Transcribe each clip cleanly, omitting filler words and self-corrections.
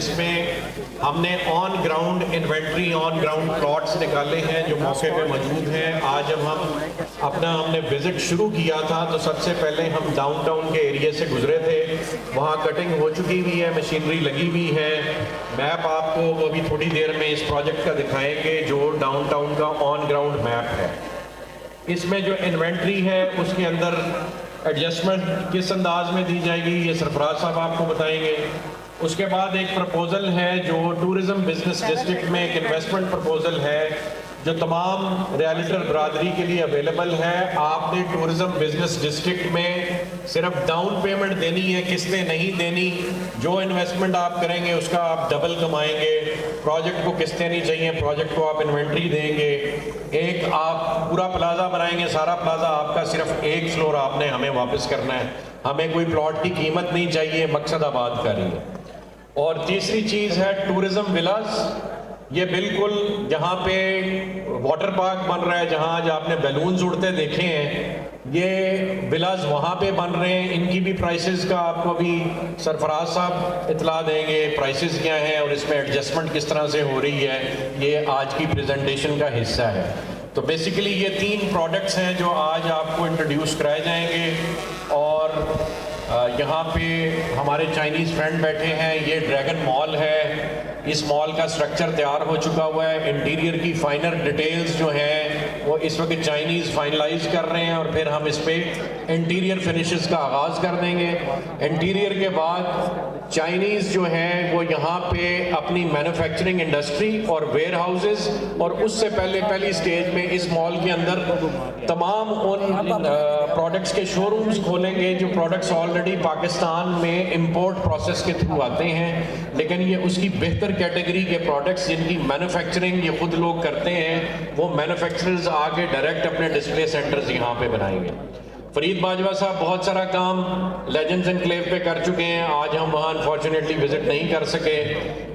जिसमें हमने on ground inventory, on ground plots निकाले हैं जो मौके पे मौजूद हैं। आज जब हमने विज़िट शुरू किया था तो सबसे पहले हम डाउनटाउन के एरिया से गुजरे थे। वहाँ कटिंग हो चुकी हुई है, मशीनरी लगी हुई है। मैप आपको अभी थोड़ी देर में इस प्रोजेक्ट का दिखाएंगे जो डाउनटाउन का ऑन ग्राउंड मैप है। इसमें जो इन्वेंट्री है उसके अंदर एडजस्टमेंट किस अंदाज में दी जाएगी ये सरफराज साहब आपको बताएंगे। उसके बाद एक प्रपोज़ल है जो टूरिज़म बिजनेस डिस्ट्रिक्ट में एक इन्वेस्टमेंट प्रपोज़ल है जो तमाम रियल्टर बरादरी के लिए अवेलेबल है। आपने टूरिज़म बिजनेस डिस्ट्रिक्ट में सिर्फ डाउन पेमेंट देनी है, किस्तें नहीं देनी। जो इन्वेस्टमेंट आप करेंगे उसका आप डबल कमाएंगे। प्रोजेक्ट को किस्तें नहीं चाहिए, प्रोजेक्ट को आप इन्वेंट्री देंगे। एक आप पूरा प्लाजा बनाएंगे, सारा प्लाजा आपका, सिर्फ एक फ्लोर आपने हमें वापस करना है। हमें कोई प्लॉट की कीमत नहीं चाहिए, मकसद आबाद करी है। और तीसरी चीज़ है टूरिज़म विलास। ये बिल्कुल जहाँ पे वाटर पार्क बन रहा है, जहाँ आज आपने बैलून्स उड़ते देखे हैं, ये विलास वहाँ पे बन रहे हैं। इनकी भी प्राइसेस का आपको अभी सरफराज साहब इतला देंगे, प्राइसेस क्या हैं और इसमें एडजस्टमेंट किस तरह से हो रही है। ये आज की प्रेजेंटेशन का हिस्सा है। तो बेसिकली ये 3 प्रोडक्ट्स हैं जो आज आपको इंट्रोड्यूस कराए जाएंगे। और यहाँ पे हमारे चाइनीज़ फ्रेंड बैठे हैं। ये ड्रैगन मॉल है। इस मॉल का स्ट्रक्चर तैयार हो चुका हुआ है। इंटीरियर की फाइनर डिटेल्स जो हैं वो इस वक्त चाइनीज़ फाइनलाइज कर रहे हैं और फिर हम इस पर इंटीरियर फिनिशेस का आगाज़ कर देंगे। इंटीरियर के बाद चाइनीज़ जो हैं वो यहाँ पे अपनी मैन्युफैक्चरिंग इंडस्ट्री और वेयर हाउसेस और उससे पहली स्टेज में इस मॉल के अंदर तमाम उन प्रोडक्ट्स के शोरूम्स खोलेंगे जो प्रोडक्ट्स ऑलरेडी पाकिस्तान में इंपोर्ट प्रोसेस के थ्रू आते हैं, लेकिन ये उसकी बेहतर कैटेगरी के प्रोडक्ट्स जिनकी मैन्युफैक्चरिंग ये खुद लोग करते हैं, वो मैन्युफैक्चरर्स आके डायरेक्ट अपने डिस्प्ले सेंटर्स यहाँ पे बनाएंगे। फरीद बाजवा साहब बहुत सारा काम लेजेंड्स एनक्लेव पे कर चुके हैं। आज हम वहाँ अनफॉर्चुनेटली विज़िट नहीं कर सके।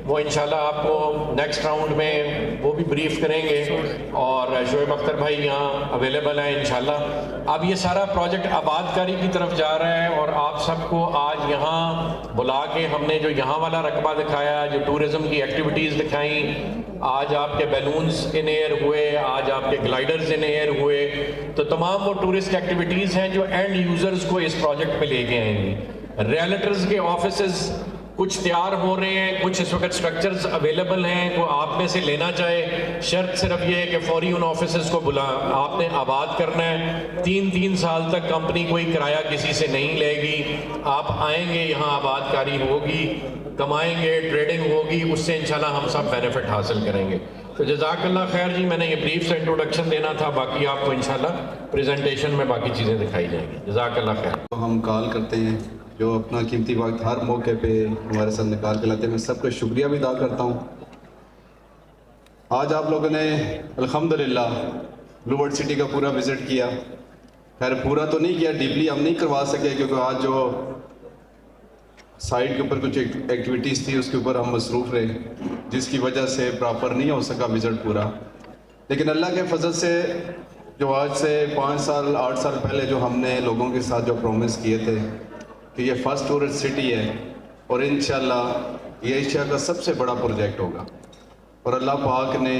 वो इंशाल्लाह आपको नेक्स्ट राउंड में वो भी ब्रीफ करेंगे। और शोएब अख्तर भाई यहाँ अवेलेबल हैं इंशाल्लाह। अब ये सारा प्रोजेक्ट आबादकारी की तरफ जा रहा है और आप सबको आज यहाँ बुला के हमने जो यहाँ वाला रकबा दिखाया, जो टूरिज़म की एक्टिविटीज़ दिखाई, आज आपके बैलून्स इन एयर हुए, आज आपके ग्लाइडर्स इन एयर हुए, तो तमाम वो टूरिस्ट एक्टिविटीज़ हैं जो एंड यूज़र्स को इस प्रोजेक्ट पे लेके आएंगी। रियल्टर्स के ऑफिसेस कुछ तैयार हो रहे हैं, कुछ इस वक्त स्ट्रक्चर्स अवेलेबल हैं। को आप में से लेना चाहे, शर्त सिर्फ ये है कि फौरी उन ऑफिसेस को आपने आबाद करना है। 3 साल तक कंपनी कोई किराया किसी से नहीं लेगी। आप आएंगे, यहाँ आबादकारी होगी, कमाएंगे, ट्रेडिंग होगी, उससे इंशाल्लाह हम सब बेनिफिट हासिल करेंगे। तो जज़ाकल्लाह खैर जी, मैंने ये ब्रीफ से इंट्रोडक्शन देना था, बाकी आपको इंशाल्लाह प्रेजेंटेशन में बाकी चीज़ें दिखाई जाएंगी। जज़ाकल्लाह खैर। तो हम कॉल करते हैं जो अपना कीमती वक्त हर मौके पे हमारे साथ निकाल के लाते हैं। मैं सबका शुक्रिया भी अदा करता हूँ। आज आप लोगों ने अल्हम्दुलिल्लाह ब्लू वर्ल्ड सिटी का पूरा विज़िट किया। खैर पूरा तो नहीं किया, डीपली हम नहीं करवा सके क्योंकि आज जो साइट के ऊपर कुछ एक्टिविटीज़ थी उसके ऊपर हम मसरूफ़ रहे, जिसकी वजह से प्रॉपर नहीं हो सका विज़िट पूरा। लेकिन अल्लाह के फजल से जो आज से 5 साल 8 साल पहले जो हमने लोगों के साथ जो प्रॉमिस किए थे कि ये फर्स्ट टूरिस्ट सिटी है और इंशाल्लाह ये एशिया का सबसे बड़ा प्रोजेक्ट होगा, और अल्लाह पाक ने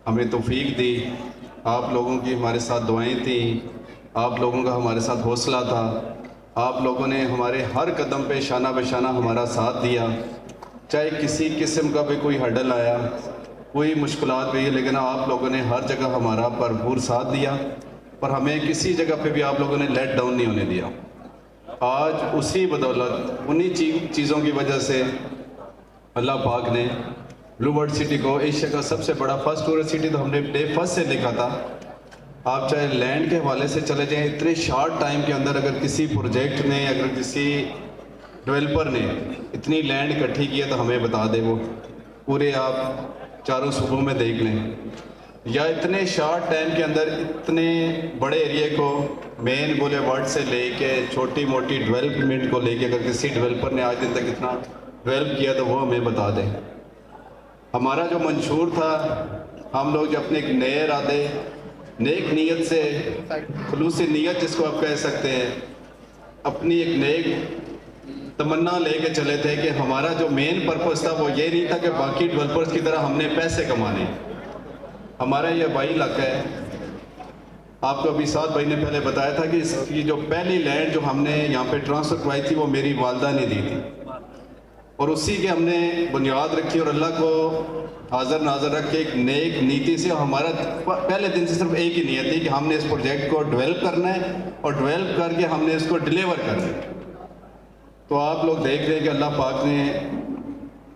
हमें तौफीक दी। आप लोगों की हमारे साथ दुआएं थी, आप लोगों का हमारे साथ हौसला था, आप लोगों ने हमारे हर कदम पे शाना बशाना हमारा साथ दिया। चाहे किसी किस्म का भी कोई हर्डल आया, कोई मुश्किलात भी, लेकिन आप लोगों ने हर जगह हमारा भरपूर साथ दिया और हमें किसी जगह पे भी आप लोगों ने लेट डाउन नहीं होने दिया। आज उसी बदौलत उन्हीं चीज़ों की वजह से अल्लाह पाक ने ब्लू वर्ल्ड सिटी को एशिया का सबसे बड़ा फर्स्ट टूरिस्ट सिटी तो हमने डे फर्स्ट से लिखा था। आप चाहे लैंड के हवाले से चले जाएं, इतने शॉर्ट टाइम के अंदर अगर किसी प्रोजेक्ट ने, अगर किसी डेवलपर ने इतनी लैंड इकट्ठी की है तो हमें बता दे, वो पूरे आप चारों सूबों में देख लें, या इतने शॉर्ट टाइम के अंदर इतने बड़े एरिया को मेन बुलेवार्ड से लेके छोटी मोटी डेवलपमेंट को लेके अगर किसी डेवलपर ने आज दिन तक इतना डेवलप किया तो वो हमें बता दें। हमारा जो मंशूर था, हम लोग जो अपने एक नए इरादे, नेक नीयत से, खुलूसी नीयत जिसको आप कह सकते हैं, अपनी एक नेक तमन्ना लेके चले थे कि हमारा जो मेन पर्पस था वो ये नहीं था कि बाकी डेवलपर्स की तरह हमने पैसे कमाने। हमारा ये भाई इलाका है, आपको अभी साद भाई ने पहले बताया था कि इसकी जो पहली लैंड जो हमने यहाँ पे ट्रांसफ़र करवाई थी वो मेरी वालदा ने दी थी, और उसी के हमने बुनियाद रखी और अल्लाह को हाज़र नाज़र रख के एक नेक नीति से हमारा पहले दिन से सिर्फ एक ही नीयत थी कि हमने इस प्रोजेक्ट को डेवलप करना है और डेवलप करके हमने इसको डिलीवर करना है। तो आप लोग देख रहे हैं कि अल्लाह पाक ने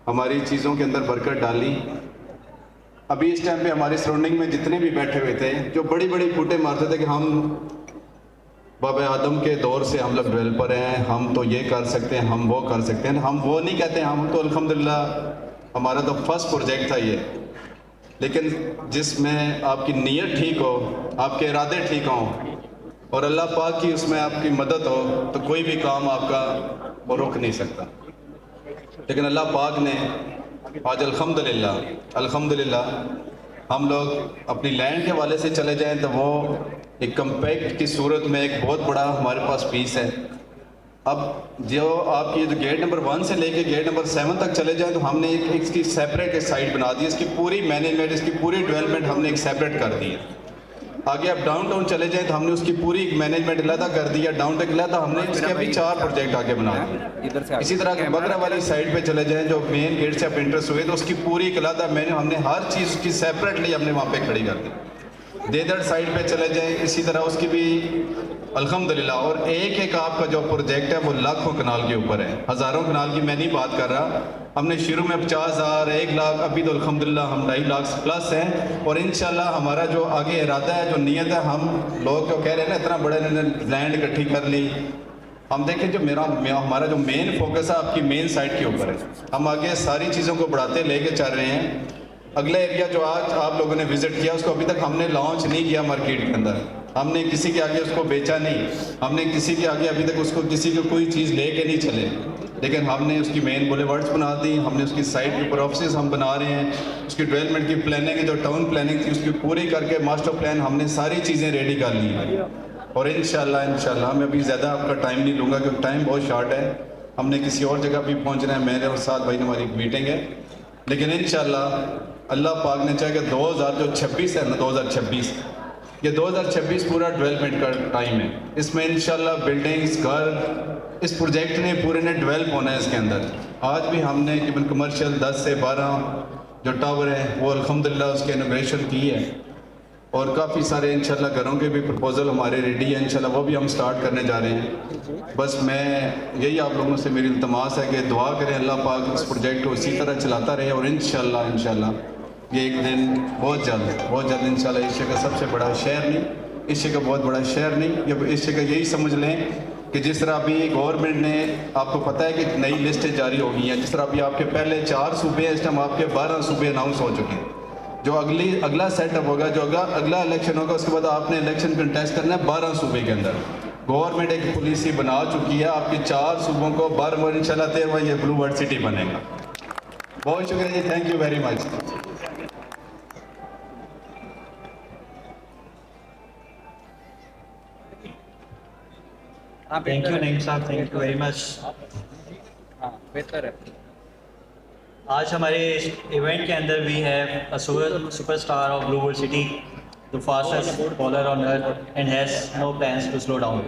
हमारी चीज़ों के अंदर बरकत डाली। अभी इस टाइम पे हमारी सराउंडिंग में जितने भी बैठे हुए थे जो बड़ी बड़ी फूटे मारते थे कि हम बाबा आदम के दौर से हम लोग डेवलपर हैं, हम तो ये कर सकते हैं, हम वो कर सकते हैं, हम वो नहीं कहते, हम तो अल्हम्दुलिल्लाह हमारा तो फर्स्ट प्रोजेक्ट था ये। लेकिन जिसमें आपकी नीयत ठीक हो, आपके इरादे ठीक हों और अल्लाह पाक की उसमें आपकी मदद हो तो कोई भी काम आपका वो रोक नहीं सकता। लेकिन अल्लाह पाक ने आज अल्हम्दुलिल्लाह हम लोग अपनी लैंड के वाले से चले जाएं तो वो एक कम्पैक्ट की सूरत में एक बहुत बड़ा हमारे पास पीस है। अब जो आपकी जो गेट नंबर 1 से लेके गेट नंबर 7 तक चले जाएं तो हमने एक इसकी सेपरेट एक साइड बना दी, इसकी पूरी मैनेजमेंट, इसकी पूरी डेवलपमेंट हमने एक सेपरेट कर दी है। आगे आप डाउनटाउन चले जाएं तो हमने उसकी पूरी मैनेजमेंट अलहदा कर दी है, डाउनटाउन अलहदा हमने इसके अभी 4 प्रोजेक्ट आगे बना दिए। इसी तरह बगरा वाली साइड पे चले जाएं जो मेन गेट से आप इंटरेस्ट हुए तो उसकी पूरी अलहदा मैंने हमने हर चीज़ उसकी सेपरेटली हमने वहाँ पे खड़ी कर दी। देदड़ साइड पे चले जाएं इसी तरह उसकी भी अल्हम्दुलिल्लाह। और एक आपका जो प्रोजेक्ट है वो लाखों कनाल के ऊपर है, हज़ारों कनाल की मैं नहीं बात कर रहा। हमने शुरू में 50,000, 1 लाख, अभी तो अल्हम्दुलिल्लाह हम 2.5 लाख प्लस हैं। और इंशाल्लाह हमारा जो आगे इरादा है, जो नीयत है, हम लोग जो कह रहे हैं ना इतना बड़े लैंड इकट्ठी कर ली, हम देखें जो हमारा जो मेन फोकस है आपकी मेन साइड के ऊपर है। हम आगे सारी चीज़ों को बढ़ाते लेके चल रहे हैं। अगला एरिया जो आज आप लोगों ने विज़िट किया उसको अभी तक हमने लॉन्च नहीं किया मार्केट के अंदर, हमने किसी के आगे उसको बेचा नहीं, हमने किसी के आगे अभी तक उसको किसी को कोई चीज़ लेके नहीं चले। लेकिन हमने उसकी मेन बुलेवार्ड्स बना दी, हमने उसकी साइड के ऊपर ऑफिस हम बना रहे हैं, उसकी डेवलपमेंट की प्लानिंग जो टाउन प्लानिंग थी उसकी पूरी करके मास्टर प्लान हमने सारी चीज़ें रेडी कर ली हैं। और इंशाल्लाह मैं अभी ज़्यादा आपका टाइम नहीं लूँगा क्योंकि टाइम बहुत शॉर्ट है, हमने किसी और जगह भी पहुँचना है, मेरे और साथ भाई हमारी मीटिंग है। लेकिन इंशाल्लाह अल्लाह पाक ने चाहे कि 2026 है ना, 2026 ये 2026 पूरा डेवलपमेंट का टाइम है। इसमें इंशाल्लाह बिल्डिंग्स, घर, इस प्रोजेक्ट ने पूरे ने डेवलप होना है इसके अंदर। आज भी हमने तकरीबन कमर्शियल 10 से 12 जो टावर हैं वो अल्हम्दुलिल्लाह उसके इनोवेशन की है और काफ़ी सारे इंशाल्लाह घरों के भी प्रपोजल हमारे रेडी हैं, इंशाल्लाह वो भी हम स्टार्ट करने जा रहे हैं। बस मैं यही आप लोगों से मेरी इल्तमास है कि दुआ करें अल्लाह पाक इस प्रोजेक्ट को इसी तरह चलाता रहे और इंशाल्लाह ये एक दिन बहुत जल्द इंशाल्लाह एशिया का सबसे बड़ा शहर नहीं, एशिया का बहुत बड़ा शहर नहीं, ये एशिया का यही समझ लें कि जिस तरह अभी गवर्नमेंट ने आपको पता है कि नई लिस्टें जारी हो गई हैं, जिस तरह अभी आपके पहले 4 सूबे हैं, इस टाइम आपके 12 सूबे अनाउंस हो चुके हैं। जो अगला सेटअप होगा, जो अगला इलेक्शन होगा उसके बाद आपने इलेक्शन कंटेस्ट करना है 12 सूबे के अंदर। गवर्नमेंट एक पॉलिसी बना चुकी है, आपके 4 सूबों को बार इंशाल्लाह 13वां ये ब्लू वर्ल्ड सिटी बनेगा। बहुत शुक्रिया जी, thank you very much. Thank you Naeem साहब, थैंक यू वेरी मच। बेहतर है। आज हमारे इवेंट के अंदर we have a superstar of Blue World City, the fastest bowler on earth and has no plans to slow down.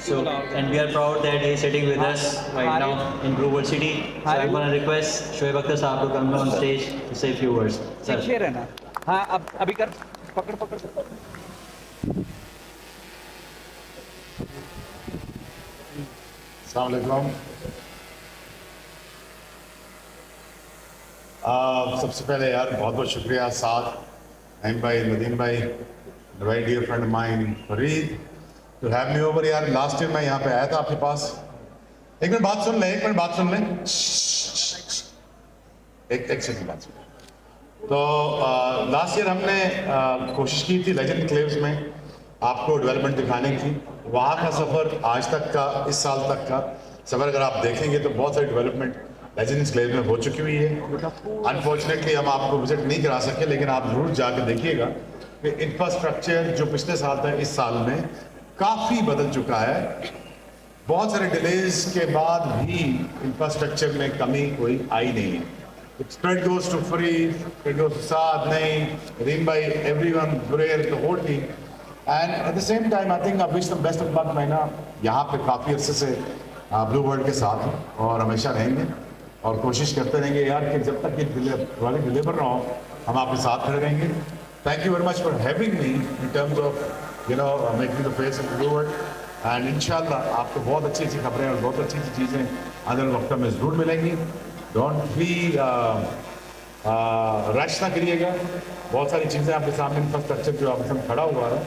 So and we are proud that he is sitting with us right now in Blue World City. So I'm going to request Shoaib Akhtar साहब to come on stage to say a few words. Sir. शेर है ना? हाँ, अब अभी कर, पकड़। अस्सलाम वालेकुम। सबसे पहले यार बहुत बहुत शुक्रिया साथ Naeem bhai, Nadeem bhai, very dear friend mine Farid to have me over. यार लास्ट ईयर मैं यहाँ पे आया था आपके पास। एक मिनट बात सुन ले, एक सेकंड बात सुन। तो लास्ट ईयर हमने कोशिश की थी लेजेंड क्लेव्स में आपको डेवलपमेंट दिखाने की। वहाँ का सफ़र आज तक का, इस साल तक का सफ़र अगर आप देखेंगे तो बहुत सारी डेवलपमेंट लेजेंड क्लेव्स में हो चुकी हुई है। अनफॉर्चुनेटली हम आपको विजिट नहीं करा सके, लेकिन आप ज़रूर जाके देखिएगा कि इंफ्रास्ट्रक्चर जो पिछले साल था इस साल में काफ़ी बदल चुका है। बहुत सारे डिलेज के बाद भी इंफ्रास्ट्रक्चर में कमी कोई आई नहीं है. Spread goes to Free, it goes to Saad, Naeem, Reem Bhai, everyone, Zurair, the whole team. And at the same time, I think I wish them best of luck. मैं ना यहाँ पे काफ़ी अरसे से ब्लू वर्ल्ड के साथ हूँ और हमेशा रहेंगे और कोशिश करते रहेंगे यार कि जब तक ये वाले डिलीवर ना हो हम आपके साथ खड़े रहेंगे. Thank you very much for having me in terms of making the face of blue world. And इंशाल्लाह आपको बहुत अच्छी अच्छी खबरें और बहुत अच्छी अच्छी चीज़ें आने वाले वक्त में ज़रूर मिलेंगी. डोंट बी रश ना करिएगा. बहुत सारी चीज़ें आपके सामने इंफ्रास्ट्रक्चर जो आपके सामने खड़ा हुआ है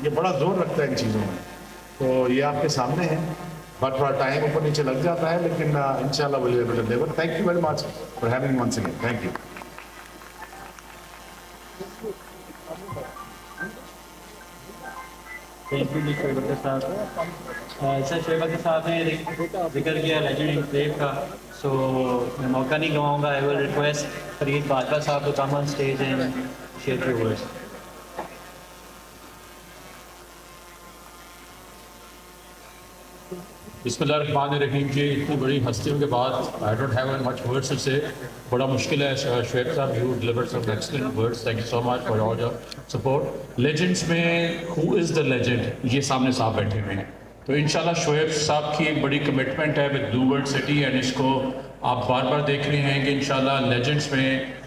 ये बड़ा जोर रखता है इन चीज़ों में, तो ये आपके सामने है. बट थोड़ा टाइम ऊपर नीचे लग जाता है लेकिन इंशाल्लाह will be able to deliver. Thank you very much for having me once again. Thank you. Thank you Shoaib Akhtar sahab. Sir Shoaib Akhtar साहब ने जिक्र किया लेजेंड एनक्लेव का, सो मैं मौका नहीं गंवाऊंगा. I will request Farid Badshah sahab to come on stage and share your words. बिस्मिल्लाहिर्रहमानिर्रहीम जी. इतनी बड़ी हस्तियों के बाद I don't have much words to say. बड़ा मुश्किल है. Shoaib sahab, you delivered some excellent words. Thank you so much for all your support. Legends में हु इज़ द लेजेंड, ये सामने साहब बैठे हुए हैं. तो इंशाल्लाह शोएब साहब की एक बड़ी कमिटमेंट है with blue World city and इसको आप बार बार देख रहे हैं कि इंशाल्लाह लेजेंड्स में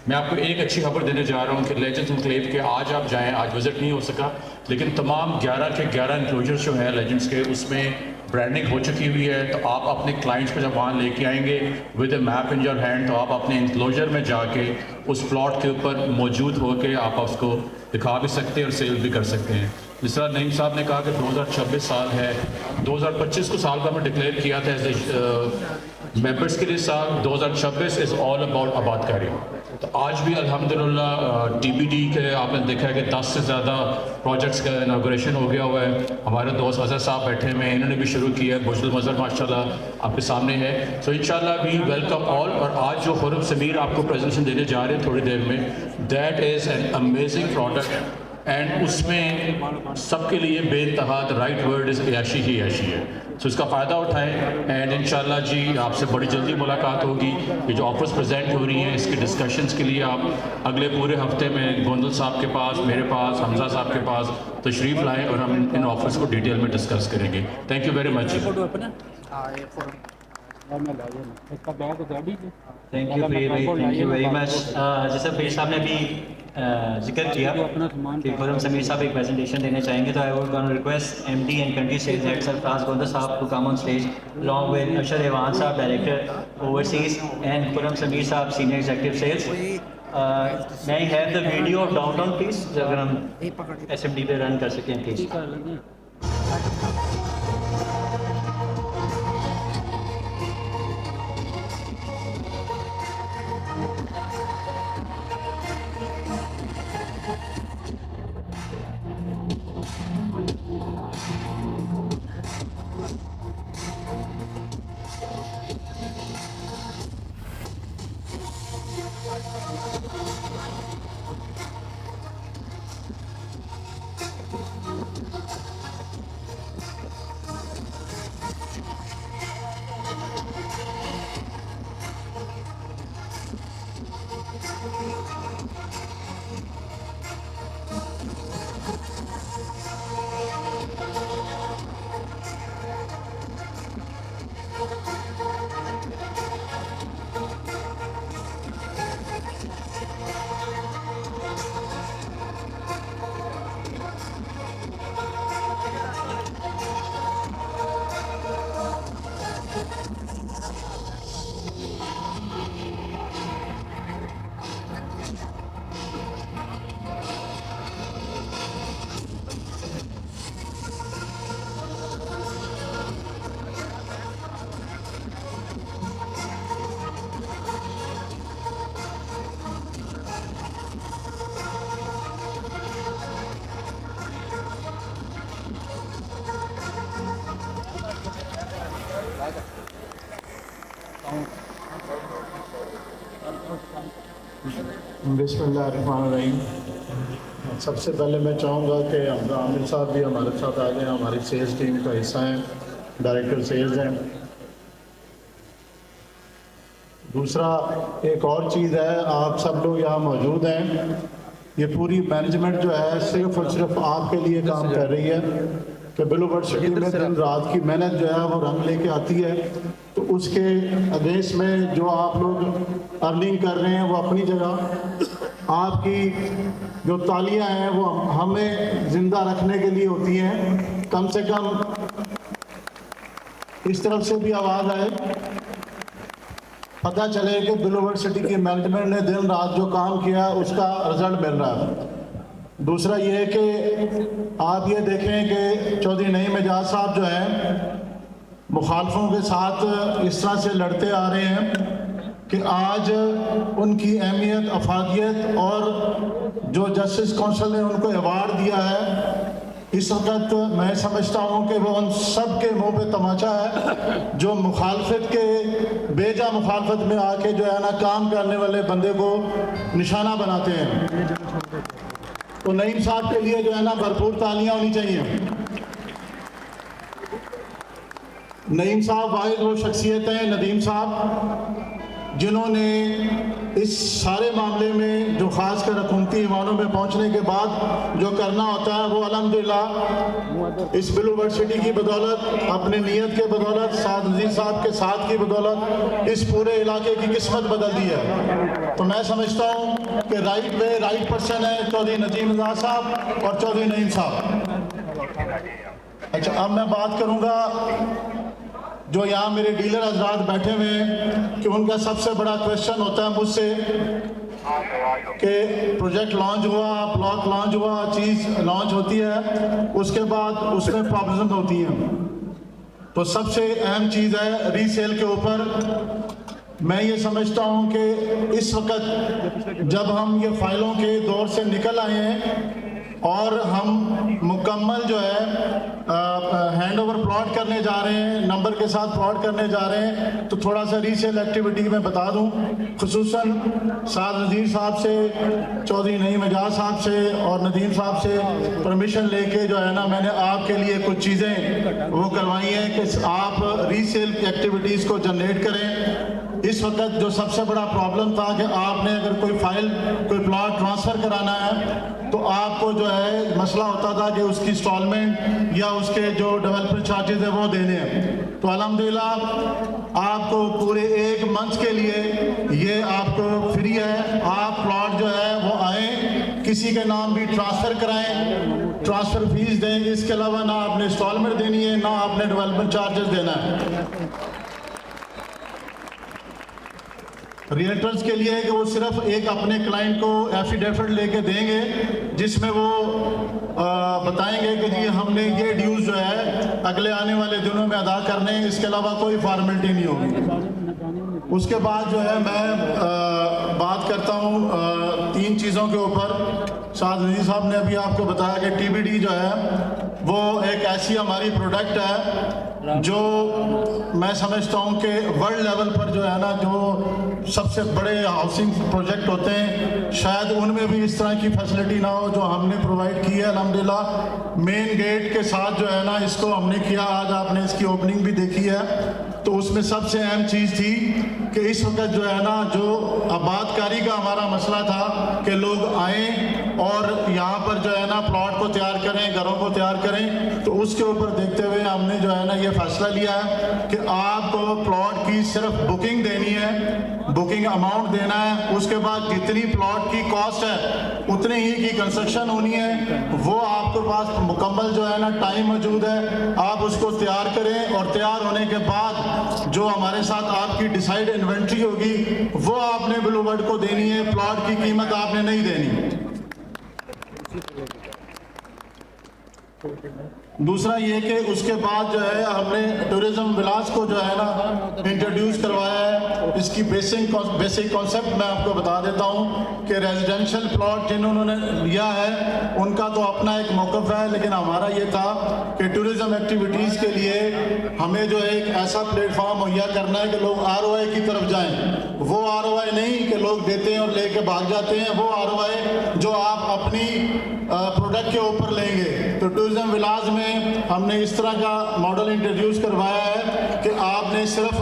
मैं आपको एक अच्छी खबर देने जा रहा हूँ कि लेजेंड्स एनक्लेव के आज आप जाएं. आज विज़िट नहीं हो सका लेकिन तमाम 11 के 11 इंक्लोजर्स जो हैं लेजेंड्स के उसमें ब्रांडिंग हो चुकी हुई है. तो आप अपने क्लाइंट्स को जब वहाँ लेके आएंगे with a map in your hand, तो आप अपने इंक्लोजर में जाके उस प्लॉट के ऊपर मौजूद होकर आप उसको दिखा भी सकते हैं और सेल भी कर सकते हैं. जिस तरह नईम साहब ने कहा कि 2026 साल है, 2025 को साल का मैं डिक्लेयर किया था एज मेंबर्स के लिए साल. 2026 इज़ ऑल अबाउट आबादकारी. तो आज भी अल्हम्दुलिल्लाह TBD के आपने देखा है कि 10 से ज़्यादा प्रोजेक्ट्स का इनाग्रेशन हो गया हुआ है. हमारे दोस्त अजहर साहब बैठे हुए हैं, इन्होंने भी शुरू किया है. बुजुल मज़र माशाल्लाह आपके सामने है. सो इंशाल्लाह वी वेलकम ऑल. और आज जो खुर्रम समीर आपको प्रेजेंटेशन देने जा रहे हैं थोड़ी देर में, that is an amazing product and उसमें सबके लिए बेइंतहा द राइट वर्ड इज़ ऐशी ही ऐशी है. सो इसका फ़ायदा उठाएं एंड इंशाल्लाह जी आपसे बड़ी जल्दी मुलाकात होगी. ये जो ऑफर्स प्रेजेंट हो रही हैं इसके डिस्कशंस के लिए आप अगले पूरे हफ्ते में गोंदल साहब के पास, मेरे पास, हमजा साहब के पास तशरीफ़ लाएँ और हम इन ऑफर्स को डिटेल में डिस्कस करेंगे. Thank you very much. Thank you Farid भाई, थैंक यू वेरी मच. जैसे फरीद साहब ने भी जिक्र किया कि खुर्रम समीर साहब एक प्रेजेंटेशन देने चाहेंगे, तो I would gonna request MD and country sales head Sarfaraz Gonda साहब to come on stage along with Ashar Awan साहब director overseas and Khurram Sameer साहब senior executive sales. may I have the video of downtown please, अगर हम SMD पे run कर सकें please. बिस्मिल्लाहिर्रहमानिर्रहीम. सबसे पहले मैं चाहूँगा कि आमिर साहब भी हमारे साथ आ जाएं, हमारी सेल्स टीम का हिस्सा हैं, डायरेक्टर सेल्स हैं। दूसरा एक और चीज़ है, आप सब लोग यहाँ मौजूद हैं, ये पूरी मैनेजमेंट जो है सिर्फ और सिर्फ आपके लिए काम कर रही है कि ब्लू बर्ड सिटी में दिन रात की मेहनत जो है वो रंग लेके आती है। तो उसके अगेंस्ट में जो आप लोग अर्निंग कर रहे हैं वो अपनी जगह, आपकी जो तालियां हैं वो हमें जिंदा रखने के लिए होती हैं। कम से कम इस तरफ से भी आवाज़ आए, पता चले कि ब्लू बर्ड सिटी की मैनेजमेंट ने दिन रात जो काम किया उसका रिजल्ट मिल रहा है। दूसरा ये है कि आप ये देखें कि चौधरी नईम एजाज साहब जो हैं मुखालफों के साथ इस तरह से लड़ते आ रहे हैं कि आज उनकी अहमियत, अफादियत और जो जस्टिस काउंसिल ने उनको अवार्ड दिया है, इस वक्त मैं समझता हूँ कि वो उन सब के मुंह पे तमाचा है जो मुखालफत के बेजा मुखालफत में आके जो है ना काम करने वाले बंदे को निशाना बनाते हैं। तो नईम साहब के लिए जो है ना भरपूर तालियां होनी चाहिए। नईम साहब वाहिद वो शख्सियत हैं, नदीम साहब, जिन्होंने इस सारे मामले में जो खास कर हुकूमती ईवानों में पहुंचने के बाद जो करना होता है वो अल्हम्दुलिल्लाह इस ब्लू बर्ड सिटी की बदौलत, अपने नीयत के बदौलत, साद अजीज साहब के साथ की बदौलत इस पूरे इलाके की किस्मत बदल दी है। तो मैं समझता हूँ कि राइट वे राइट पर्सन है चौधरी नजीम एजाज साहब और चौधरी नईम साहब। अच्छा, अब मैं बात करूँगा जो यहाँ मेरे डीलर हजरात बैठे हुए हैं कि उनका सबसे बड़ा क्वेश्चन होता है मुझसे कि प्रोजेक्ट लॉन्च हुआ, ब्लॉक लॉन्च हुआ, चीज़ लॉन्च होती है, उसके बाद उसमें प्रॉब्लम होती हैं। तो सबसे अहम चीज़ है रीसेल के ऊपर। मैं ये समझता हूँ कि इस वक्त जब हम ये फाइलों के दौर से निकल आए हैं और हम मुकम्मल जो है हैंड ओवर प्लॉट करने जा रहे हैं, नंबर के साथ प्लॉट करने जा रहे हैं, तो थोड़ा सा रीसेल एक्टिविटी में बता दूं, खुसूसन साद नज़ीर साहब से, चौधरी नईम एजाज साहब से और नदीम साहब से परमिशन लेके जो है ना मैंने आपके लिए कुछ चीज़ें वो करवाई हैं कि आप रीसेल एक्टिविटीज़ को जनरेट करें। इस वक्त जो सबसे बड़ा प्रॉब्लम था कि आपने अगर कोई फाइल, कोई प्लॉट ट्रांसफ़र कराना है तो आपको जो है मसला होता था कि उसकी इंस्टॉलमेंट या उसके जो डेवलपमेंट चार्जेस है वो देने हैं। तो अल्हम्दुलिल्लाह आपको पूरे एक मंथ के लिए ये आपको फ्री है। आप प्लॉट जो है वो आए, किसी के नाम भी ट्रांसफ़र कराएं, ट्रांसफ़र फीस दें, इसके अलावा ना आपने इंस्टॉलमेंट देनी है ना आपने डेवलपमेंट चार्जेस देना है। रियल्टर्स के लिए है कि वो सिर्फ एक अपने क्लाइंट को एफिडेविट लेके देंगे जिसमें वो बताएंगे कि जी हमने ये ड्यूज जो है अगले आने वाले दिनों में अदा करने हैं, इसके अलावा कोई फॉर्मेलिटी नहीं होगी। उसके बाद जो है मैं बात करता हूँ 3 चीज़ों के ऊपर। साद नज़ीर साहब ने अभी आपको बताया कि टीबीडी जो है वो एक ऐसी हमारी प्रोडक्ट है जो मैं समझता हूँ कि वर्ल्ड लेवल पर जो है ना जो सबसे बड़े हाउसिंग प्रोजेक्ट होते हैं शायद उनमें भी इस तरह की फैसिलिटी ना हो जो हमने प्रोवाइड की है। अल्हम्दुलिल्लाह मेन गेट के साथ जो है ना इसको हमने किया, आज आपने इसकी ओपनिंग भी देखी है। तो उसमें सबसे अहम चीज़ थी कि इस वक्त जो है ना जो आबादकारी का हमारा मसला था कि लोग आएँ और यहाँ पर जो है ना प्लॉट को तैयार करें, घरों को तैयार करें। तो उसके ऊपर देखते हुए हमने जो है ना ये फैसला लिया है कि आपको प्लॉट की सिर्फ बुकिंग देनी है, बुकिंग अमाउंट देना है, उसके बाद जितनी प्लॉट की कॉस्ट है उतने ही की कंस्ट्रक्शन होनी है। वो आपके पास मुकम्मल जो है ना टाइम मौजूद है, आप उसको तैयार करें और तैयार होने के बाद जो हमारे साथ आपकी डिसाइड इन्वेंट्री होगी वो आपने ब्लू बर्ड को देनी है, प्लॉट की कीमत आपने नहीं देनी। दूसरा ये कि उसके बाद जो है हमने टूरिज्म विलास को जो है ना इंट्रोड्यूस करवाया है। इसकी बेसिक कॉन्सेप्ट मैं आपको बता देता हूँ कि रेजिडेंशियल प्लॉट जिन्होंने लिया है उनका तो अपना एक मौक़िफ़ है, लेकिन हमारा ये था कि टूरिज्म एक्टिविटीज़ के लिए हमें जो है एक ऐसा प्लेटफॉर्म मुहैया करना है कि लोग ROI की तरफ जाएँ। वो ROI नहीं कि लोग देते हैं और लेके भाग जाते हैं, वो ROI जो आप अपनी प्रोडक्ट के ऊपर लेंगे। तो टूरिज्म विलाज में हमने इस तरह का मॉडल इंट्रोड्यूस करवाया है कि आपने सिर्फ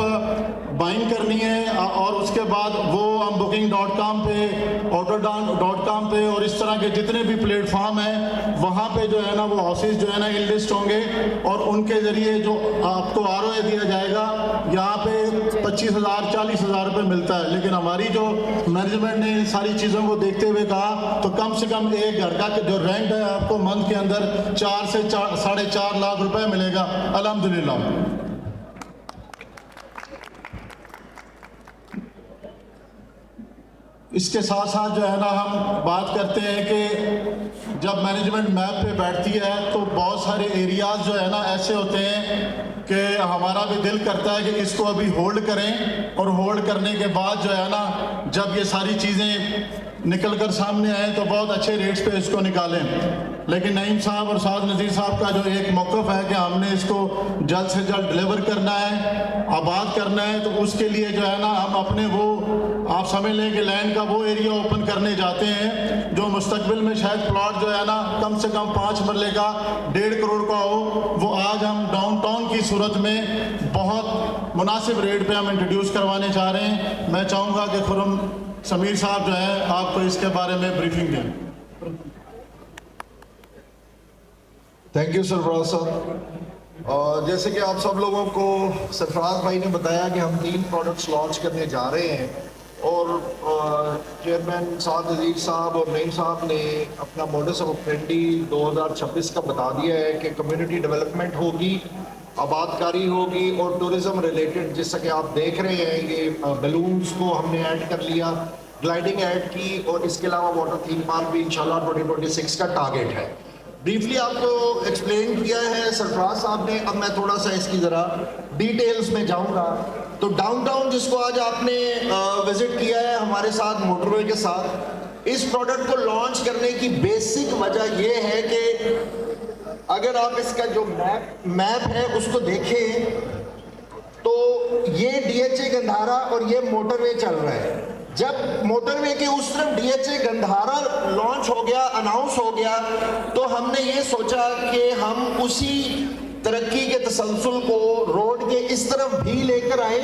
बाइंग करनी है और उसके बाद वो हम booking.com पे, autodan.com पे और इस तरह के जितने भी प्लेटफॉर्म हैं वहाँ पे जो है ना वो हाउसेस जो है ना इनलिस्ट होंगे और उनके ज़रिए जो आपको ROA दिया जाएगा। यहाँ पे 25,000 40,000 रुपये मिलता है, लेकिन हमारी जो मैनेजमेंट ने इन सारी चीज़ों को देखते हुए कहा तो कम से कम एक घर का जो रेंट है आपको मंथ के अंदर 4 से 4.5 लाख रुपए मिलेगा। अल्हम्दुलिल्लाह। इसके साथ साथ जो है ना हम बात करते हैं कि जब मैनेजमेंट मैप पे बैठती है तो बहुत सारे एरियाज़ जो है ना ऐसे होते हैं कि हमारा भी दिल करता है कि इसको अभी होल्ड करें और होल्ड करने के बाद जो है ना जब ये सारी चीज़ें निकल कर सामने आए तो बहुत अच्छे रेट्स पे इसको निकालें। लेकिन नईम साहब और साद नज़ीर साहब का जो एक मौक़िफ़ है कि हमने इसको जल्द से जल्द डिलीवर करना है, आबाद करना है, तो उसके लिए जो है ना हम अपने वो आप समझ लें कि लैंड का वो एरिया ओपन करने जाते हैं जो मुस्तकबिल में शायद प्लॉट जो है ना कम से कम 5 मरले का 1.5 करोड़ का हो, वो आज हम डाउनटाउन की सूरत में बहुत मुनासिब रेट पे हम इंट्रोड्यूस करवाने चाह रहे हैं। मैं चाहूँगा कि खुर्रम समीर साहब जो है आपको इसके बारे में ब्रीफिंग दें। थैंक यू सरफराज साहब। जैसे कि आप सब लोगों को सरफराज भाई ने बताया कि हम 3 प्रोडक्ट्स लॉन्च करने जा रहे हैं और चेयरमैन साद नज़ीर साहब और नईम साहब ने अपना मॉडस ऑपरेंडी 2026 का बता दिया है कि कम्युनिटी डेवलपमेंट होगी, आबादकारी होगी और टूरिज़म रिलेटेड, जैसा कि आप देख रहे हैं ये बलून्स को हमने ऐड कर लिया, ग्लाइडिंग ऐड की और इसके अलावा वाटर थीम पार्क भी इंशाल्लाह 2026 का टारगेट है। ब्रीफली आपको एक्सप्लेन किया है सरफराज साहब ने, अब मैं थोड़ा सा इसकी ज़रा डिटेल्स में जाऊंगा। तो डाउनटाउन जिसको आज आपने विजिट किया है हमारे साथ मोटरवे के साथ, इस प्रोडक्ट को लॉन्च करने की बेसिक वजह ये है कि अगर आप इसका जो मैप है उसको देखें तो ये DHA गंधारा और ये मोटरवे चल रहा है। जब मोटरवे के उस तरफ DHA गंधारा लॉन्च हो गया, अनाउंस हो गया, तो हमने ये सोचा कि हम उसी तरक्की के तसलसल को रोड के इस तरफ भी लेकर आए।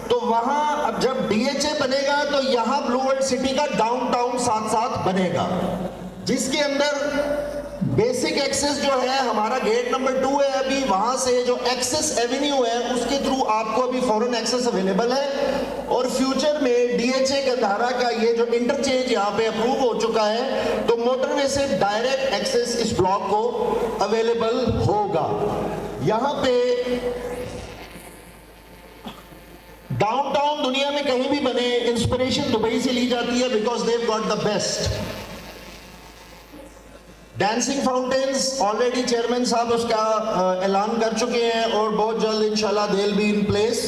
तो वहाँ अब जब DHA बनेगा तो यहाँ ब्लू वर्ल्ड सिटी का डाउनटाउन साथ साथ बनेगा, जिसके अंदर बेसिक एक्सेस जो है हमारा गेट नंबर 2 है, अभी वहां से जो एक्सेस एवेन्यू है उसके थ्रू आपको अभी फॉरेन एक्सेस अवेलेबल है और फ्यूचर में DHA गंधारा का ये जो इंटरचेंज यहाँ पे अप्रूव हो चुका है तो मोटरवे से डायरेक्ट एक्सेस इस ब्लॉक को अवेलेबल होगा। यहाँ पे डाउनटाउन दुनिया में कहीं भी बने, इंस्पिरेशन दुबई से ली जाती है because they've got the best. Dancing fountains already chairman sahab उसका ऐलान कर चुके हैं और बहुत जल्द इंशाल्लाह they will be in place.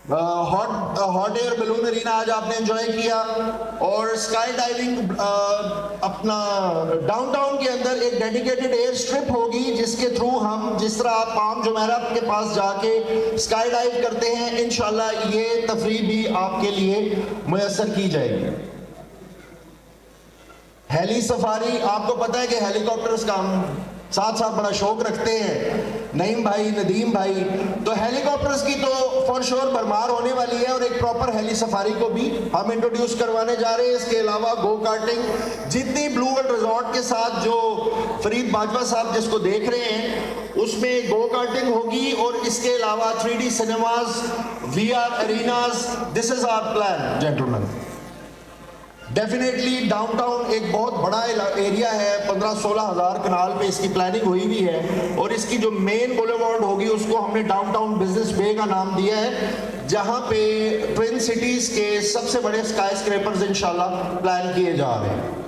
Hot air balloon arena आज आपने एंजॉय किया और स्काई डाइविंग अपना डाउनटाउन के अंदर एक डेडिकेटेड एयर स्ट्रिप होगी जिसके थ्रू हम जिस तरह आप पाम जुमेरा के पास जाके स्काई डाइव करते हैं इंशाल्लाह ये तफरीह भी आपके लिए मुयस्सर की जाएगी। हेली सफारी, आपको पता है कि हेलीकॉप्टर्स का हम साथ साथ बड़ा शौक रखते हैं नईम भाई, नदीम भाई, तो हेलीकॉप्टर्स की तो फॉर श्योर भरमार होने वाली है और एक प्रॉपर हेली सफारी को भी हम इंट्रोड्यूस करवाने जा रहे हैं। इसके अलावा गो कार्टिंग, जितनी ब्लू वर्ल्ड रिजॉर्ट के साथ जो फरीद बाजवा साहब जिसको देख रहे हैं उसमें गो कार्टिंग होगी और इसके अलावा 3D cinemas, VR arenas, this is our plan gentleman. Definitely downtown एक बहुत बड़ा एरिया है, 15-16 हज़ार कनाल पे इसकी प्लानिंग हुई हुई है और इसकी जो मेन बुलेवार्ड होगी उसको हमने डाउनटाउन बिजनेस बे का नाम दिया है, जहां पे ट्विन सिटीज के सबसे बड़े स्काई स्क्रैपर्स इंशाल्लाह प्लान किए जा रहे हैं।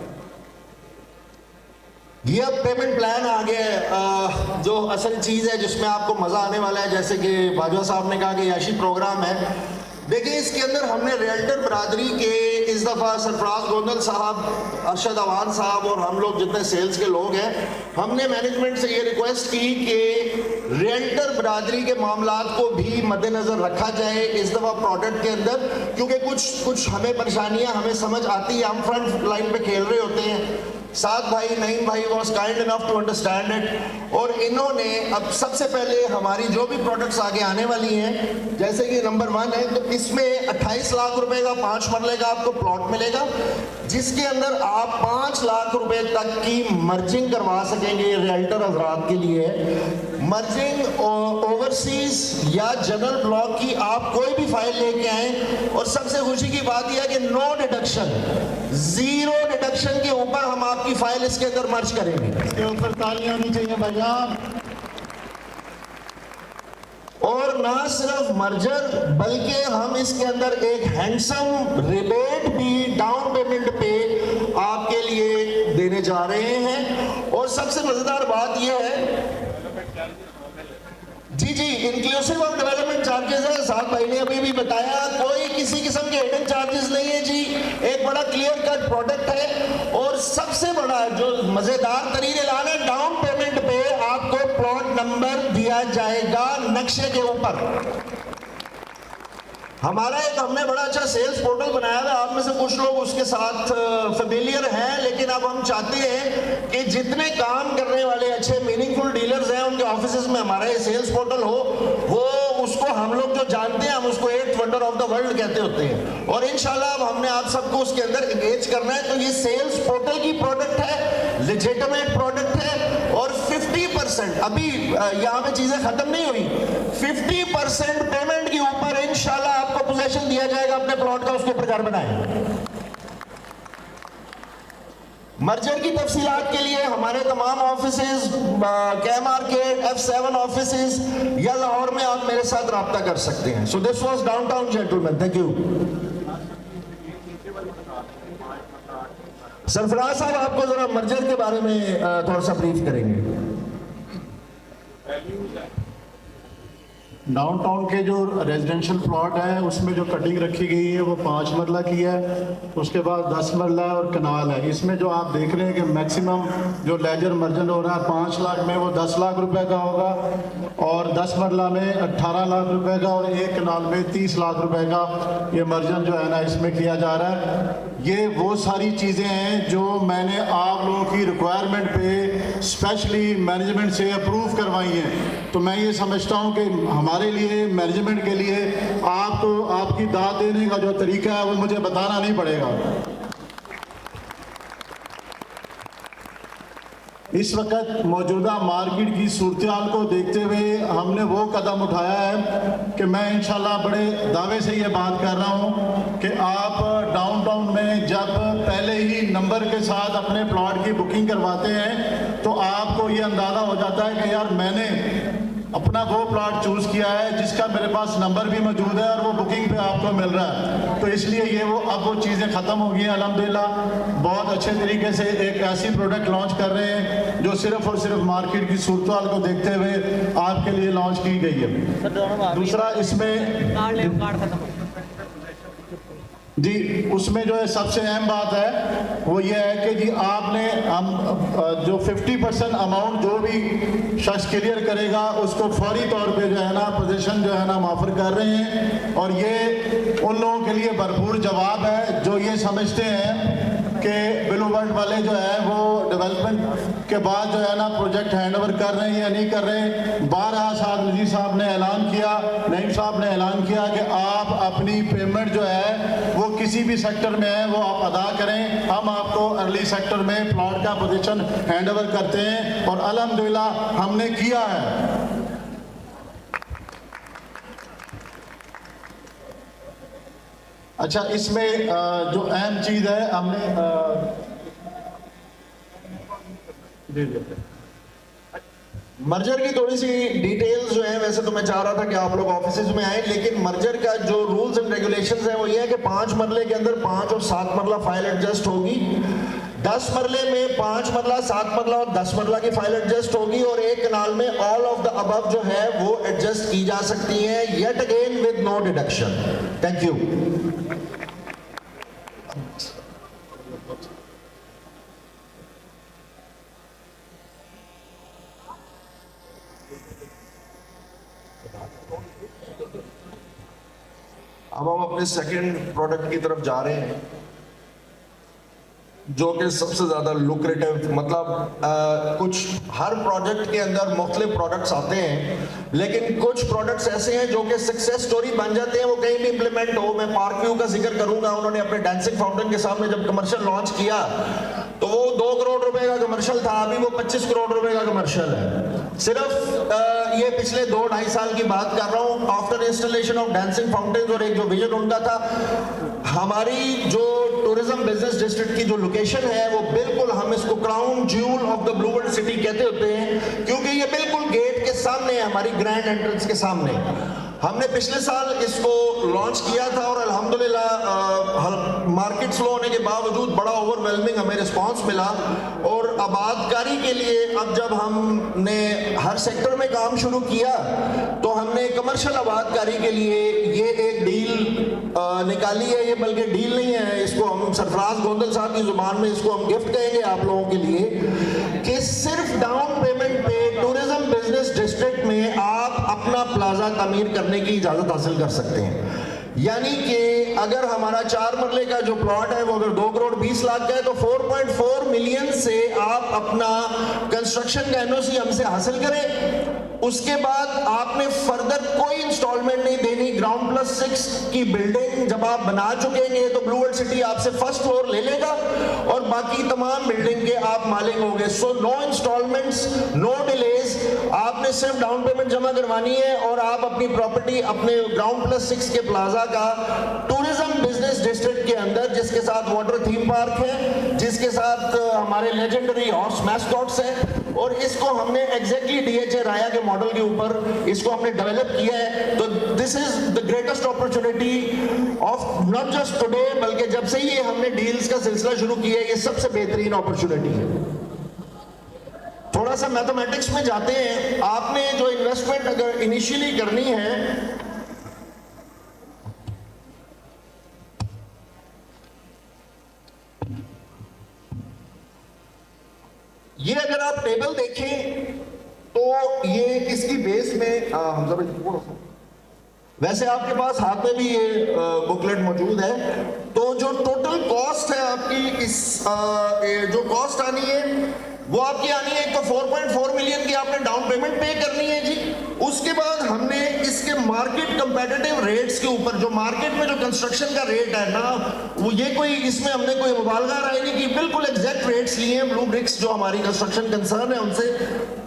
ये अब पेमेंट प्लान आ गया है, जो असल चीज़ है जिसमें आपको मज़ा आने वाला है। जैसे कि बाजवा साहब ने कहा कि याशी प्रोग्राम है, देखिए इसके अंदर हमने रियल्टर बरादरी के इस दफ़ा सरफराज गोंदल साहब, अरशद अवान साहब और हम लोग जितने सेल्स के लोग हैं, हमने मैनेजमेंट से ये रिक्वेस्ट की कि रियल्टर बरादरी के मामलात को भी मद्देनजर रखा जाए इस दफा प्रोडक्ट के अंदर, क्योंकि कुछ हमें परेशानियां हमें समझ आती है, हम फ्रंट लाइन पे खेल रहे होते हैं। साद bhai, Naeem bhai was kind enough to understand it, और इन्होंने अब सबसे पहले हमारी जो भी प्रोडक्ट्स आगे आने वाली हैं, जैसे कि नंबर 1 है, तो इसमें 28 लाख रुपए का 5 मरले का आपको प्लॉट मिलेगा, जिसके अंदर आप 5 लाख रुपए तक की मर्जिंग करवा सकेंगे। रियल्टर हजरात के लिए मर्जिंग ओवरसीज या जनरल ब्लॉक की आप कोई भी फाइल लेके आए, और सबसे खुशी की बात यह है कि नो डिडक्शन, 0 डिडक्शन के ऊपर हम आपकी फाइल इसके अंदर मर्ज करेंगे। इसके ऊपर तालियां होनी चाहिए भैया। और ना सिर्फ मर्जर, बल्कि हम इसके अंदर एक हैंडसम रिबेट भी डाउन पेमेंट पे आपके लिए देने जा रहे हैं। और सबसे मजेदार बात यह है जी, इंक्लूसिव ऑफ डेवलपमेंट चार्जेस है। साहब भाई ने अभी भी बताया, कोई किसी किस्म के हिडन चार्जेस नहीं है जी, एक बड़ा क्लियर कट प्रोडक्ट है। और सबसे बड़ा जो मजेदार तरीन ऐलान है, डाउन पेमेंट पे आपको प्लॉट नंबर दिया जाएगा नक्शे के ऊपर। हमारा एक हमने बड़ा अच्छा सेल्स पोर्टल बनाया है, आप में से कुछ लोग उसके साथ फेमिलियर हैं, लेकिन अब हम चाहते हैं कि जितने काम करने वाले अच्छे मीनिंगफुल डीलर्स हैं उनके ऑफिसेज में हमारा ये सेल्स पोर्टल हो, वो उसको हम लोग जो जानते हैं, हम उसको 8th wonder of the world कहते होते हैं। और इंशाल्लाह अब हमने आप सबको उसके अंदर एंगेज करना है। तो ये सेल्स पोर्टल की प्रोडक्ट है, लेजिटिमेट प्रोडक्ट है, और 50% अभी यहाँ पे चीजें खत्म नहीं हुई, 50% पेमेंट के ऊपर इंशाल्लाह आपको पोजेशन दिया जाएगा अपने प्लॉट का, उसके ऊपर घर बनाए। मर्जर की तफसीलात के लिए हमारे तमाम ऑफिसेज, के मार्केट, F7 ऑफिसेज या लाहौर में आप मेरे साथ रब्ता कर सकते हैं। So this was downtown gentleman, thank you. Sarfaraz साहब आपको जरा मर्जर के बारे में थोड़ा सा ब्रीफ करेंगे। डाउनटाउन के जो रेजिडेंशियल प्लॉट है उसमें जो कटिंग रखी गई है वो 5 मरला की है, उसके बाद 10 मरला और कनाल है। इसमें जो आप देख रहे हैं कि मैक्सिमम जो लेजर मर्जन हो रहा है 5 लाख में वो 10 लाख रुपए का होगा, और 10 मरला में 18 लाख रुपए का, और 1 कनाल में 30 लाख रुपए का ये मर्जन जो है ना इसमें किया जा रहा है। ये वो सारी चीज़ें हैं जो मैंने आप लोगों की रिक्वायरमेंट पे स्पेशली मैनेजमेंट से अप्रूव करवाई हैं। तो मैं ये समझता हूँ कि हमारे लिए, मैनेजमेंट के लिए, आपको आपकी दाद देने का जो तरीका है वो मुझे बताना नहीं पड़ेगा। इस वक्त मौजूदा मार्केट की सूरत-ए-हाल को देखते हुए हमने वो कदम उठाया है कि मैं इंशाल्लाह बड़े दावे से ये बात कर रहा हूँ कि आप डाउनटाउन में जब पहले ही नंबर के साथ अपने प्लॉट की बुकिंग करवाते हैं तो आपको ये अंदाज़ा हो जाता है कि यार मैंने अपना वो प्लॉट चूज़ किया है जिसका मेरे पास नंबर भी मौजूद है और वो बुकिंग पे आपको मिल रहा है। तो इसलिए ये अब वो चीज़ें ख़त्म हो गई हैं अल्हम्दुलिल्लाह। बहुत अच्छे तरीके से एक ऐसी प्रोडक्ट लॉन्च कर रहे हैं जो सिर्फ और सिर्फ मार्केट की सूरत-हाल को देखते हुए आपके लिए लॉन्च की गई है। दूसरा इसमें जी, उसमें जो है सबसे अहम बात है वो ये है कि जी आपने हम जो 50% अमाउंट जो भी शख्स क्लियर करेगा उसको फौरी तौर पे जो है ना पोजीशन जो है ना ऑफर कर रहे हैं। और ये उन लोगों के लिए भरपूर जवाब है जो ये समझते हैं कि ब्लू वर्ल्ड वाले जो है वो डेवलपमेंट के बाद जो है ना प्रोजेक्ट हैंडओवर कर रहे हैं या नहीं कर रहे हैं। 12 साल नजीर साहब ने ऐलान किया, नईम साहब ने ऐलान किया कि आप अपनी पेमेंट जो है वो किसी भी सेक्टर में है वो आप अदा करें, हम आपको अर्ली सेक्टर में प्लॉट का पोजीशन हैंडओवर करते हैं। और अल्हम्दुलिल्लाह हमने किया है। अच्छा, इसमें जो अहम चीज़ है हमने मर्जर की थोड़ी सी डिटेल्स जो है, वैसे तो मैं चाह रहा था कि आप लोग ऑफिसेज में आए, लेकिन मर्जर का जो रूल्स एंड रेगुलेशंस है वो ये है कि 5 मरले के अंदर 5 और 7 मरला फाइल एडजस्ट होगी, 10 मरले में 5 मरला, 7 मरला और 10 मरला की फाइल एडजस्ट होगी, और 1 कनाल में ऑल ऑफ द अबव जो है वो एडजस्ट की जा सकती है, yet again with no deduction. Thank you. अब हम अपने सेकंड प्रोडक्ट की तरफ जा रहे हैं, जो कि सबसे ज़्यादा लुक्रेटिव, मतलब कुछ हर प्रोजेक्ट के अंदर मुख्तलिफ प्रोडक्ट्स आते हैं, लेकिन कुछ प्रोडक्ट्स ऐसे हैं जो कि सक्सेस स्टोरी बन जाते हैं, वो कहीं भी इम्प्लीमेंट हो। मैं पार्क व्यू का जिक्र करूंगा। उन्होंने अपने डांसिंग फाउंटेन के सामने जब कमर्शियल लॉन्च किया तो वो 2 करोड़ रुपए का कमर्शियल था, अभी वो 25 करोड़ रुपए का कमर्शियल है। सिर्फ ये पिछले 2-2.5 साल की बात कर रहा हूँ, after installation of dancing fountain. और एक जो विजन उनका था, हमारी जो टूरिज्म बिजनेस डिस्ट्रिक्ट की जो लोकेशन है वो बिल्कुल, हम इसको crown jewel of the blue World city कहते होते हैं, क्योंकि ये बिल्कुल गेट के सामने है, हमारी ग्रैंड एंट्रेंस के सामने। हमने पिछले साल इसको लॉन्च किया था और अल्हम्दुलिल्लाह मार्केट स्लो होने के बावजूद बड़ा ओवरवेलमिंग हमें रिस्पांस मिला। और आबादकारी के लिए अब जब हमने हर सेक्टर में काम शुरू किया तो हमने कमर्शियल आबादकारी के लिए ये एक डील निकाली है। ये बल्कि डील नहीं है, इसको हम सरफराज गोंदल साहब की जुबान में इसको हम गिफ्ट कहेंगे आप लोगों के लिए, कि सिर्फ डाउन पेमेंट पे टूरिज्म बिजनेस डिस्ट्रिक्ट में आप अपना प्लाजा तामीर करने की इजाजत हासिल कर सकते हैं। यानी कि अगर हमारा 4 मरले का जो प्लॉट है वो अगर 2 करोड़ 20 लाख का है तो 4.4 मिलियन से आप अपना कंस्ट्रक्शन का एनओसी हमसे हासिल करें। उसके बाद आपने फर्दर कोई इंस्टॉलमेंट नहीं देनी। ग्राउंड प्लस 6 की बिल्डिंग जब आप बना चुकेंगे तो ब्लू वर्ल्ड सिटी आपसे फर्स्ट फ्लोर ले लेगा और बाकी तमाम बिल्डिंग के आप मालिक होंगे। So no instalments, no delays, आपने सिर्फ डाउन पेमेंट जमा करवानी है और आप अपनी प्रॉपर्टी अपने ग्राउंड प्लस 6 के प्लाजा का टूरिज्म बिजनेस डिस्ट्रिक्ट के अंदर, जिसके साथ वाटर थीम पार्क है, जिसके साथ हमारे लेजेंडरी हॉर्स मैस्कॉट्स हैं, और इसको हमने एग्जैक्टली डीएचए राया के मॉडल के ऊपर इसको हमने डेवलप किया है। तो this is the greatest opportunity of not just today, बल्कि जब से ही ये हमने डील्स का सिलसिला शुरू किया है, ये सबसे बेहतरीन अपॉर्चुनिटी है। थोड़ा सा मैथमेटिक्स में जाते हैं। आपने जो इन्वेस्टमेंट अगर इनिशियली करनी है, ये अगर आप टेबल देखें तो ये इसकी बेस में वैसे आपके पास हाथ में भी ये बुकलेट मौजूद है। तो जो टोटल कॉस्ट है आपकी, इस जो कॉस्ट आनी है वो आपकी आनी है, एक तो 4.4 मिलियन की आपने डाउन पेमेंट पे करनी है जी। उसके बाद हमने इसके मार्केट कंपेटिटिव रेट्स के ऊपर, जो मार्केट में जो कंस्ट्रक्शन का रेट है ना, वो ये कोई इसमें हमने कोई मुबालगा राय नहीं की, बिल्कुल एग्जैक्ट रेट्स लिए हैं ब्लू ब्रिक्स जो हमारी कंस्ट्रक्शन कंसर्न है उनसे।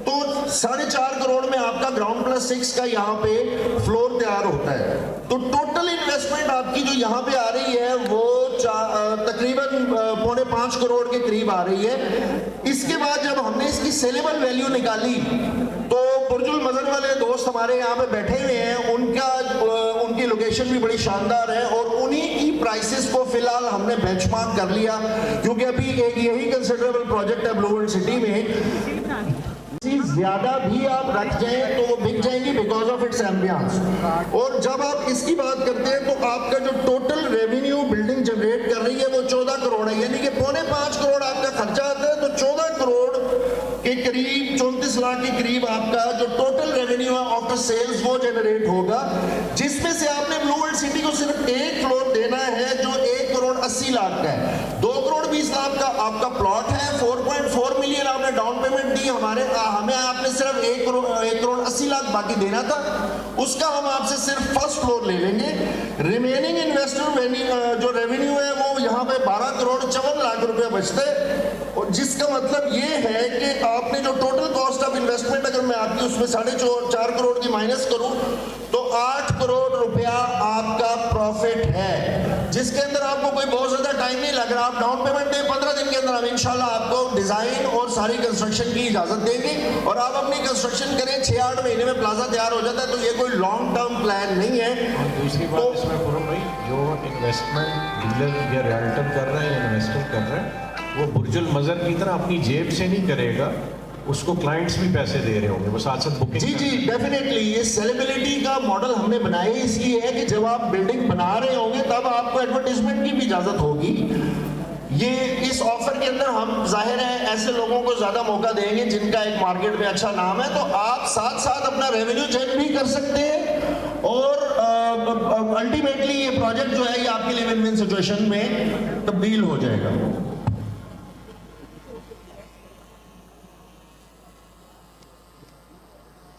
तो 4.5 करोड़ में आपका ग्राउंड प्लस 6 का यहाँ पे फ्लोर तैयार होता है। तो टोटल इन्वेस्टमेंट आपकी जो यहाँ पे आ रही है वो तकरीबन 4.5 करोड़ के करीब आ रही है। इसके बाद जब हमने इसकी सेलेबल वैल्यू निकाली तो बुर्जुल मजर वाले दोस्त हमारे यहाँ पे बैठे हुए हैं, उनकी लोकेशन भी बड़ी शानदार है और उन्हीं की प्राइसेस को फिलहाल हमने बेंचमार्क कर लिया, क्योंकि अभी एक यही कंसिडरेबल प्रोजेक्ट है ब्लू वर्ल्ड सिटी में। ज्यादा भी आप रख जाएं तो वो बिक जाएंगी बिकॉज ऑफ इट्स एम्बियंस। और जब आप इसकी बात करते हैं तो आपका जो टोटल रेवेन्यू बिल्डिंग जनरेट कर रही है वो 14 करोड़ है, यानी कि 4.5 करोड़ आपका खर्चा आता है, तो 14 करोड़ के करीब 34 लाख के करीब आपका जो टोटल रेवेन्यू है आफ्टर सेल्स वो जनरेट होगा, जिसमें से आपने ब्लू वर्ल्ड सिटी को सिर्फ एक फ्लोर देना है जो 1 करोड़ 80 लाख का है। 2 करोड़ 20 लाख का आपका प्लॉट है, 4.4 मिलियन आपने डाउन पेमेंट दी, हमें आपने सिर्फ 1 करोड़ 80 लाख बाकी देना था, उसका हम आपसे सिर्फ फर्स्ट फ्लोर ले लेंगे। रिमेनिंग इन्वेस्टर जो रेवेन्यू है वो यहाँ पे 12 करोड़ 54 लाख रुपए बचते हैं, और जिसका मतलब ये है कि आपने जो टोटल कॉस्ट ऑफ इन्वेस्टमेंट अगर मैं आपकी उसमें 4.5 करोड़ की माइनस करूं तो 8 करोड़ रुपया आपका प्रॉफिट है, जिसके अंदर आपको कोई बहुत ज्यादा टाइम नहीं लग रहा। आप डाउन पेमेंट दें, 15 दिन के अंदर हम इंशाल्लाह आपको डिजाइन और सारी कंस्ट्रक्शन की इजाजत देंगे और आप अपनी कंस्ट्रक्शन करें, 6-8 महीने में प्लाजा तैयार हो जाता है। तो ये कोई लॉन्ग टर्म प्लान नहीं है। और दूसरी बात इसमें खुरम भाई, जो इन्वेस्टमेंट डीलर या रियल्टर कर रहे हैं, इन्वेस्टर कर रहे हैं, वो बुर्जुल मजर की तरह अपनी जेब से नहीं करेगा, उसको क्लाइंट्स भी पैसे दे रहे होंगे, वो साथ साथ बुकिंग। जी डेफिनेटली ये सेलेब्रिटी का मॉडल हमने बनाया इसलिए है कि जब आप बिल्डिंग बना रहे होंगे तब आपको एडवर्टाइजमेंट की भी इजाजत होगी। ये इस ऑफर के अंदर हम जाहिर है ऐसे लोगों को ज्यादा मौका देंगे जिनका एक मार्केट में अच्छा नाम है, तो आप साथ साथ अपना रेवेन्यू जनरेट भी कर सकते हैं और अल्टीमेटली ये प्रोजेक्ट जो है ये आपके लिए विन विन सिचुएशन में तब्दील हो जाएगा।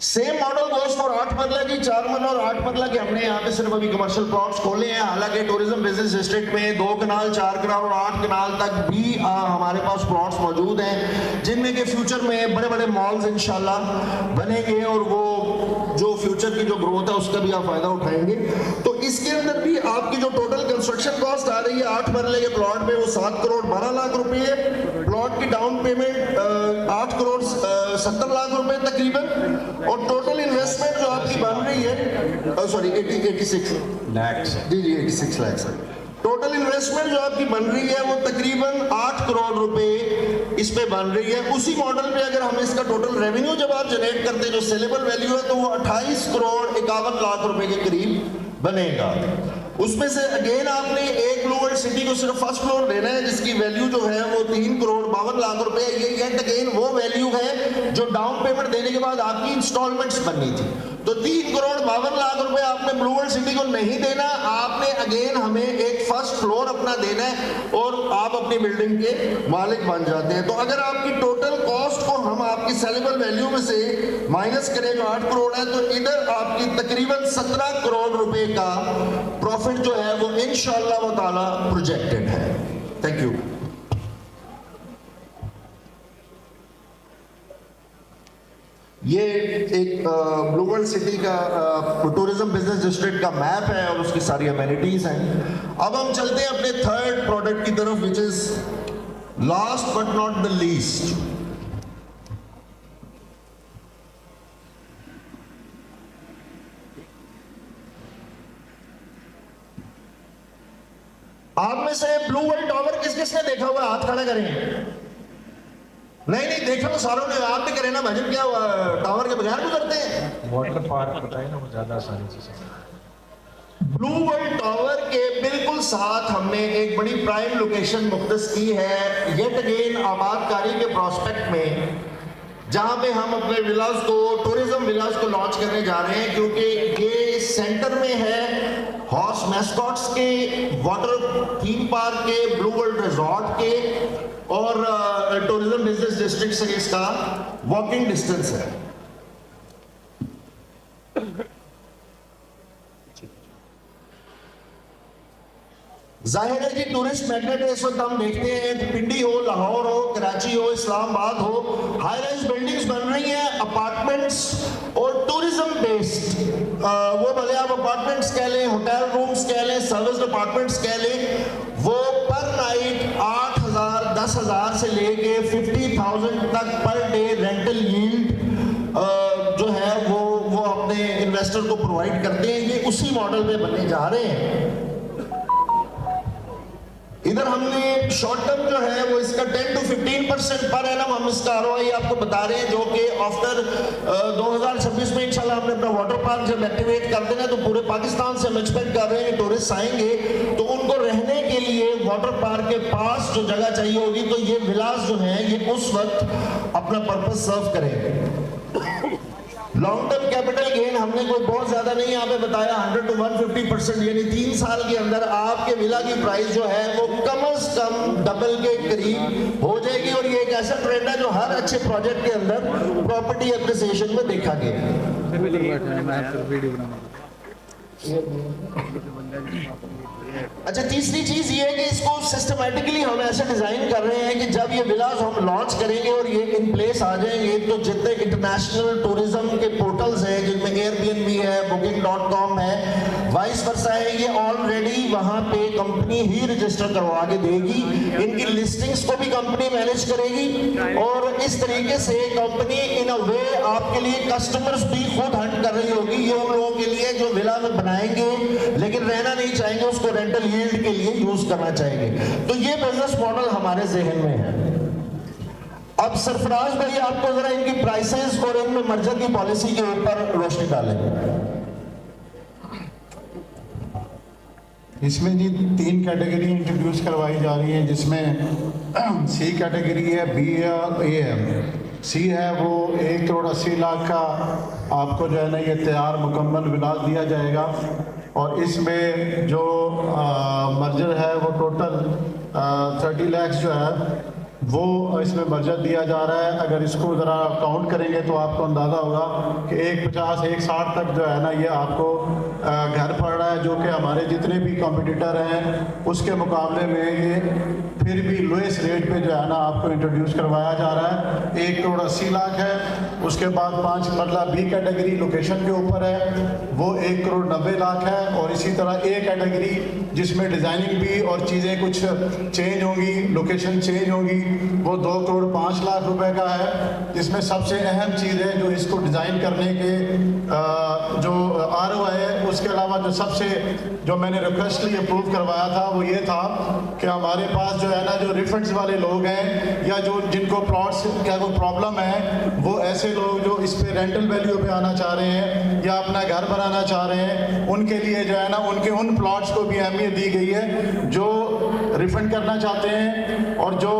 सेम मॉडल गोस फॉर 8 मरला की, 4 मरला और 8 मरला के हमने यहाँ पे सिर्फ अभी कमर्शियल प्लॉट्स खोले हैं। हालांकि टूरिज्म बिजनेस डिस्ट्रिक्ट में 2 कनाल, 4 कनाल और 8 कनाल तक भी हमारे पास प्लॉट्स मौजूद हैं, जिनमें के फ्यूचर में बड़े बड़े मॉल्स इंशाल्लाह बनेंगे और वो जो फ्यूचर की जो ग्रोथ है उसका भी आप फायदा उठाएंगे। तो इसके अंदर भी आपकी जो टोटल कंस्ट्रक्शन कॉस्ट आ रही है 8 मरले के प्लॉट में वो 7 करोड़ 12 लाख रुपए है। प्लॉट की डाउन पेमेंट 8 करोड़ 70 लाख रुपए तकरीबन, और टोटल इन्वेस्टमेंट जो आपकी बन रही है सॉरी 86 लाख, जी 86 लाख। टोटल इन्वेस्टमेंट जो आपकी बन रही है वो तकरीबन 8 करोड़ रुपए इस पे बन रही है। उसी मॉडल पे अगर हम इसका टोटल रेवेन्यू जब आप जनरेट करते हैं जो सेलेबल वैल्यू है तो वो 28 करोड़ 51 लाख रुपए के करीब बनेगा। उसमें से अगेन आपने एक ब्लू वर्ल्ड सिटी को सिर्फ फर्स्ट फ्लोर देना है जिसकी वैल्यू जो है वो 3 करोड़ 52 लाख रुपए। ये येट अगेन वो वैल्यू है जो डाउन पेमेंट देने के बाद आपकी इंस्टॉलमेंट्स बननी थी। तो 3 करोड़ 52 लाख रुपए आपने ब्लू वर्ल्ड सिटी को नहीं देना, आपने अगेन हमें एक फर्स्ट फ्लोर अपना देना है और आप अपनी बिल्डिंग के मालिक बन जाते हैं। तो अगर आपकी टोटल कॉस्ट को हम आपकी सेलेबल वैल्यू में से माइनस करें जो 8 करोड़ है, तो इधर आपकी तकरीबन 17 करोड़ रुपए का प्रॉफिट जो है वो इंशाअल्लाह ताला प्रोजेक्टेड है। Thank you. ये एक ब्लू वर्ल्ड सिटी का टूरिज्म बिजनेस डिस्ट्रिक्ट का मैप है और उसकी सारी अमेनिटीज हैं। अब हम चलते हैं अपने थर्ड प्रोडक्ट की तरफ, which is last but not the least. आप में से ब्लू वर्ल्ड टावर किस किसने देखा हुआ हाथ खड़ा करें। नहीं देखा तो सारों ने, आप भी करें ना भजन, क्या टावर के बगैर गुजरते हैं। वाटर पार्क बताए ना, वो ज्यादा आसानी से। ब्लू वर्ल्ड टावर के बिल्कुल साथ हमने एक बड़ी प्राइम लोकेशन मुख्तस की है, येट अगेन आबादकारी के प्रोस्पेक्ट में, जहां पे हम अपने विलास को, टूरिज्म विलास को लॉन्च करने जा रहे हैं, क्योंकि ये सेंटर में है हॉर्स मैस्कॉट्स के, वाटर थीम पार्क के, ब्लू वर्ल्ड रिजॉर्ट के और टूरिज्म बिजनेस डिस्ट्रिक्ट से इसका वॉकिंग डिस्टेंस है। जाहिर है जी टूरिस्ट मैग्नेट इस वक्त हम देखते हैं, पिंडी हो, लाहौर हो, कराची हो, इस्लामाबाद हो, हाई राइज बिल्डिंग्स बन रही हैं, अपार्टमेंट्स और टूरिज्म बेस्ड, वो भले आप अपार्टमेंट्स कह लें, होटल रूम्स कह लें, सर्विस अपार्टमेंट्स कह लें, वो पर नाइट 8,000 10,000 से लेके 50,000 तक पर डे रेंटल यील्ड जो है वो अपने इन्वेस्टर को प्रोवाइड करते हैं। ये उसी मॉडल में बनने जा रहे हैं। इधर हमने शॉर्ट टर्म जो है वो इसका 10 to 15% पर एनम हम इसका ROI आपको बता रहे हैं, जो कि आफ्टर 2026 में इंशाल्लाह हमने अपना वाटर पार्क जब एक्टिवेट कर देना तो पूरे पाकिस्तान से हम एक्सपेक्ट कर रहे हैं कि टूरिस्ट आएंगे तो उनको रहने के लिए वाटर पार्क के पास जो जगह चाहिए होगी, तो ये विलास जो है ये उस वक्त अपना पर्पस सर्व करेंगे। लॉन्ग टर्म कैपिटल गेन हमने कोई बहुत ज्यादा नहीं यहाँ पे बताया, 100 to 150%, यानी 3 साल के अंदर आपके विला की प्राइस जो है वो कम से कम डबल के करीब हो जाएगी। और ये एक ऐसा ट्रेंड है जो हर अच्छे प्रोजेक्ट के अंदर प्रॉपर्टी एप्रिसिएशन में देखा गया है। अच्छा, तीसरी चीज ये है कि इसको सिस्टमैटिकली हम ऐसे डिजाइन कर रहे हैं कि जब ये विलास हम लॉन्च करेंगे और ये इन प्लेस आ जाएंगे तो जितने इंटरनेशनल टूरिज्म के पोर्टल्स हैं जिनमें एयरबीएनबी है, booking.com है, वाइस वर्सा है, ये ऑलरेडी वहां पे कंपनी ही रजिस्टर करवा के देगी, इनकी लिस्टिंग्स को भी कंपनी मैनेज करेगी और इस तरीके से कंपनी इन अ वे आपके लिए कस्टमर्स भी खुद हंट कर रही होगी। ये उन लोगों के लिए जो विला में बनाएंगे लेकिन रहना नहीं चाहेंगे, उसको रेंटल यील्ड के लिए यूज करना चाहेंगे। तो ये बिजनेस मॉडल हमारे जहन में है। अब सरफराज भाई आपको जरा इनकी प्राइसेस और इनमें मर्जर की पॉलिसी के ऊपर रोशनी डालेंगे। इसमें जी 3 कैटेगरी इंट्रोड्यूस करवाई जा रही हैं, जिसमें सी कैटेगरी है, बी है और ए है। सी है वो 1 करोड़ 80 लाख का आपको जो है ना ये तैयार मुकम्मल विलास दिया जाएगा। और इसमें जो मर्जर है वो टोटल 30 लाख जो है वो इसमें मर्जर दिया जा रहा है। अगर इसको ज़रा काउंट करेंगे तो आपको अंदाज़ा होगा कि 150 160 तक जो है ना ये आपको घर पड़ रहा है, जो कि हमारे जितने भी कॉम्पिटिटर हैं उसके मुकाबले में ये फिर भी लोएस्ट रेट पे जो है ना आपको इंट्रोड्यूस करवाया जा रहा है। 1 करोड़ 80 लाख है। उसके बाद 5 मरला बी कैटेगरी लोकेशन के ऊपर है, वो 1 करोड़ 90 लाख है। और इसी तरह ए कैटेगरी जिसमें डिज़ाइनिंग भी और चीज़ें कुछ चेंज होंगी, लोकेशन चेंज होंगी, वो 2 करोड़ 5 लाख रुपए का है। जिसमें सबसे अहम चीज़ है जो इसको डिज़ाइन करने के जो ROI है, उसके अलावा जो सबसे जो मैंने रिक्वेस्टली अप्रूव करवाया था वो ये था कि हमारे पास जो है ना जो रिफंड्स वाले लोग हैं या जो जिनको प्लॉट्स क्या कोई प्रॉब्लम है, वो ऐसे लोग जो इस पे रेंटल वैल्यू पे आना चाह रहे हैं या अपना घर बनाना चाह रहे हैं, उनके लिए जो है ना उनके उन प्लॉट्स को भी अहमियत दी गई है जो रिफंड करना चाहते हैं और जो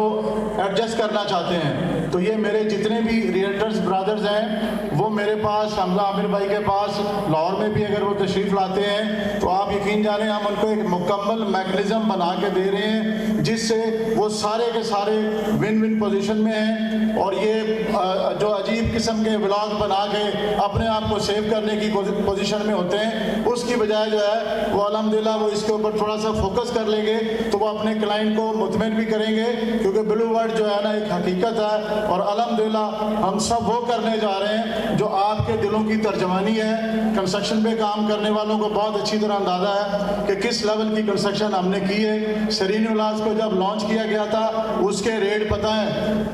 एडजस्ट करना चाहते हैं। तो ये मेरे जितने भी रियल्टर्स ब्रदर्स हैं वो मेरे पास हमजा आमिर भाई के पास लाहौर में भी अगर वो तशरीफ़ लाते हैं तो आप यकीन जाने हम उनको एक मुकम्मल मैकेनिज़्म बना के दे रहे हैं जिससे वो सारे के सारे विन विन पोजीशन में हैं। और ये जो अजीब किस्म के व्लॉग बना के अपने आप को सेव करने की पोजीशन में होते हैं, उसकी बजाय जो है वो अल्हम्दुलिल्लाह वो इसके ऊपर थोड़ा सा फोकस कर लेंगे तो वो अपने क्लाइंट को मुतमईन भी करेंगे, क्योंकि ब्लू वर्ड जो है ना एक हकीकत है। और अल्हम्दुलिल्लाह हम सब वो करने जा रहे हैं जो आपके दिलों की तर्जमानी है। कंस्ट्रक्शन पे काम करने वालों को बहुत अच्छी तरह अंदाज़ा है कि किस लेवल की कंस्ट्रक्शन हमने की है। सरीन विलास को जब लॉन्च किया गया था उसके रेट पता है,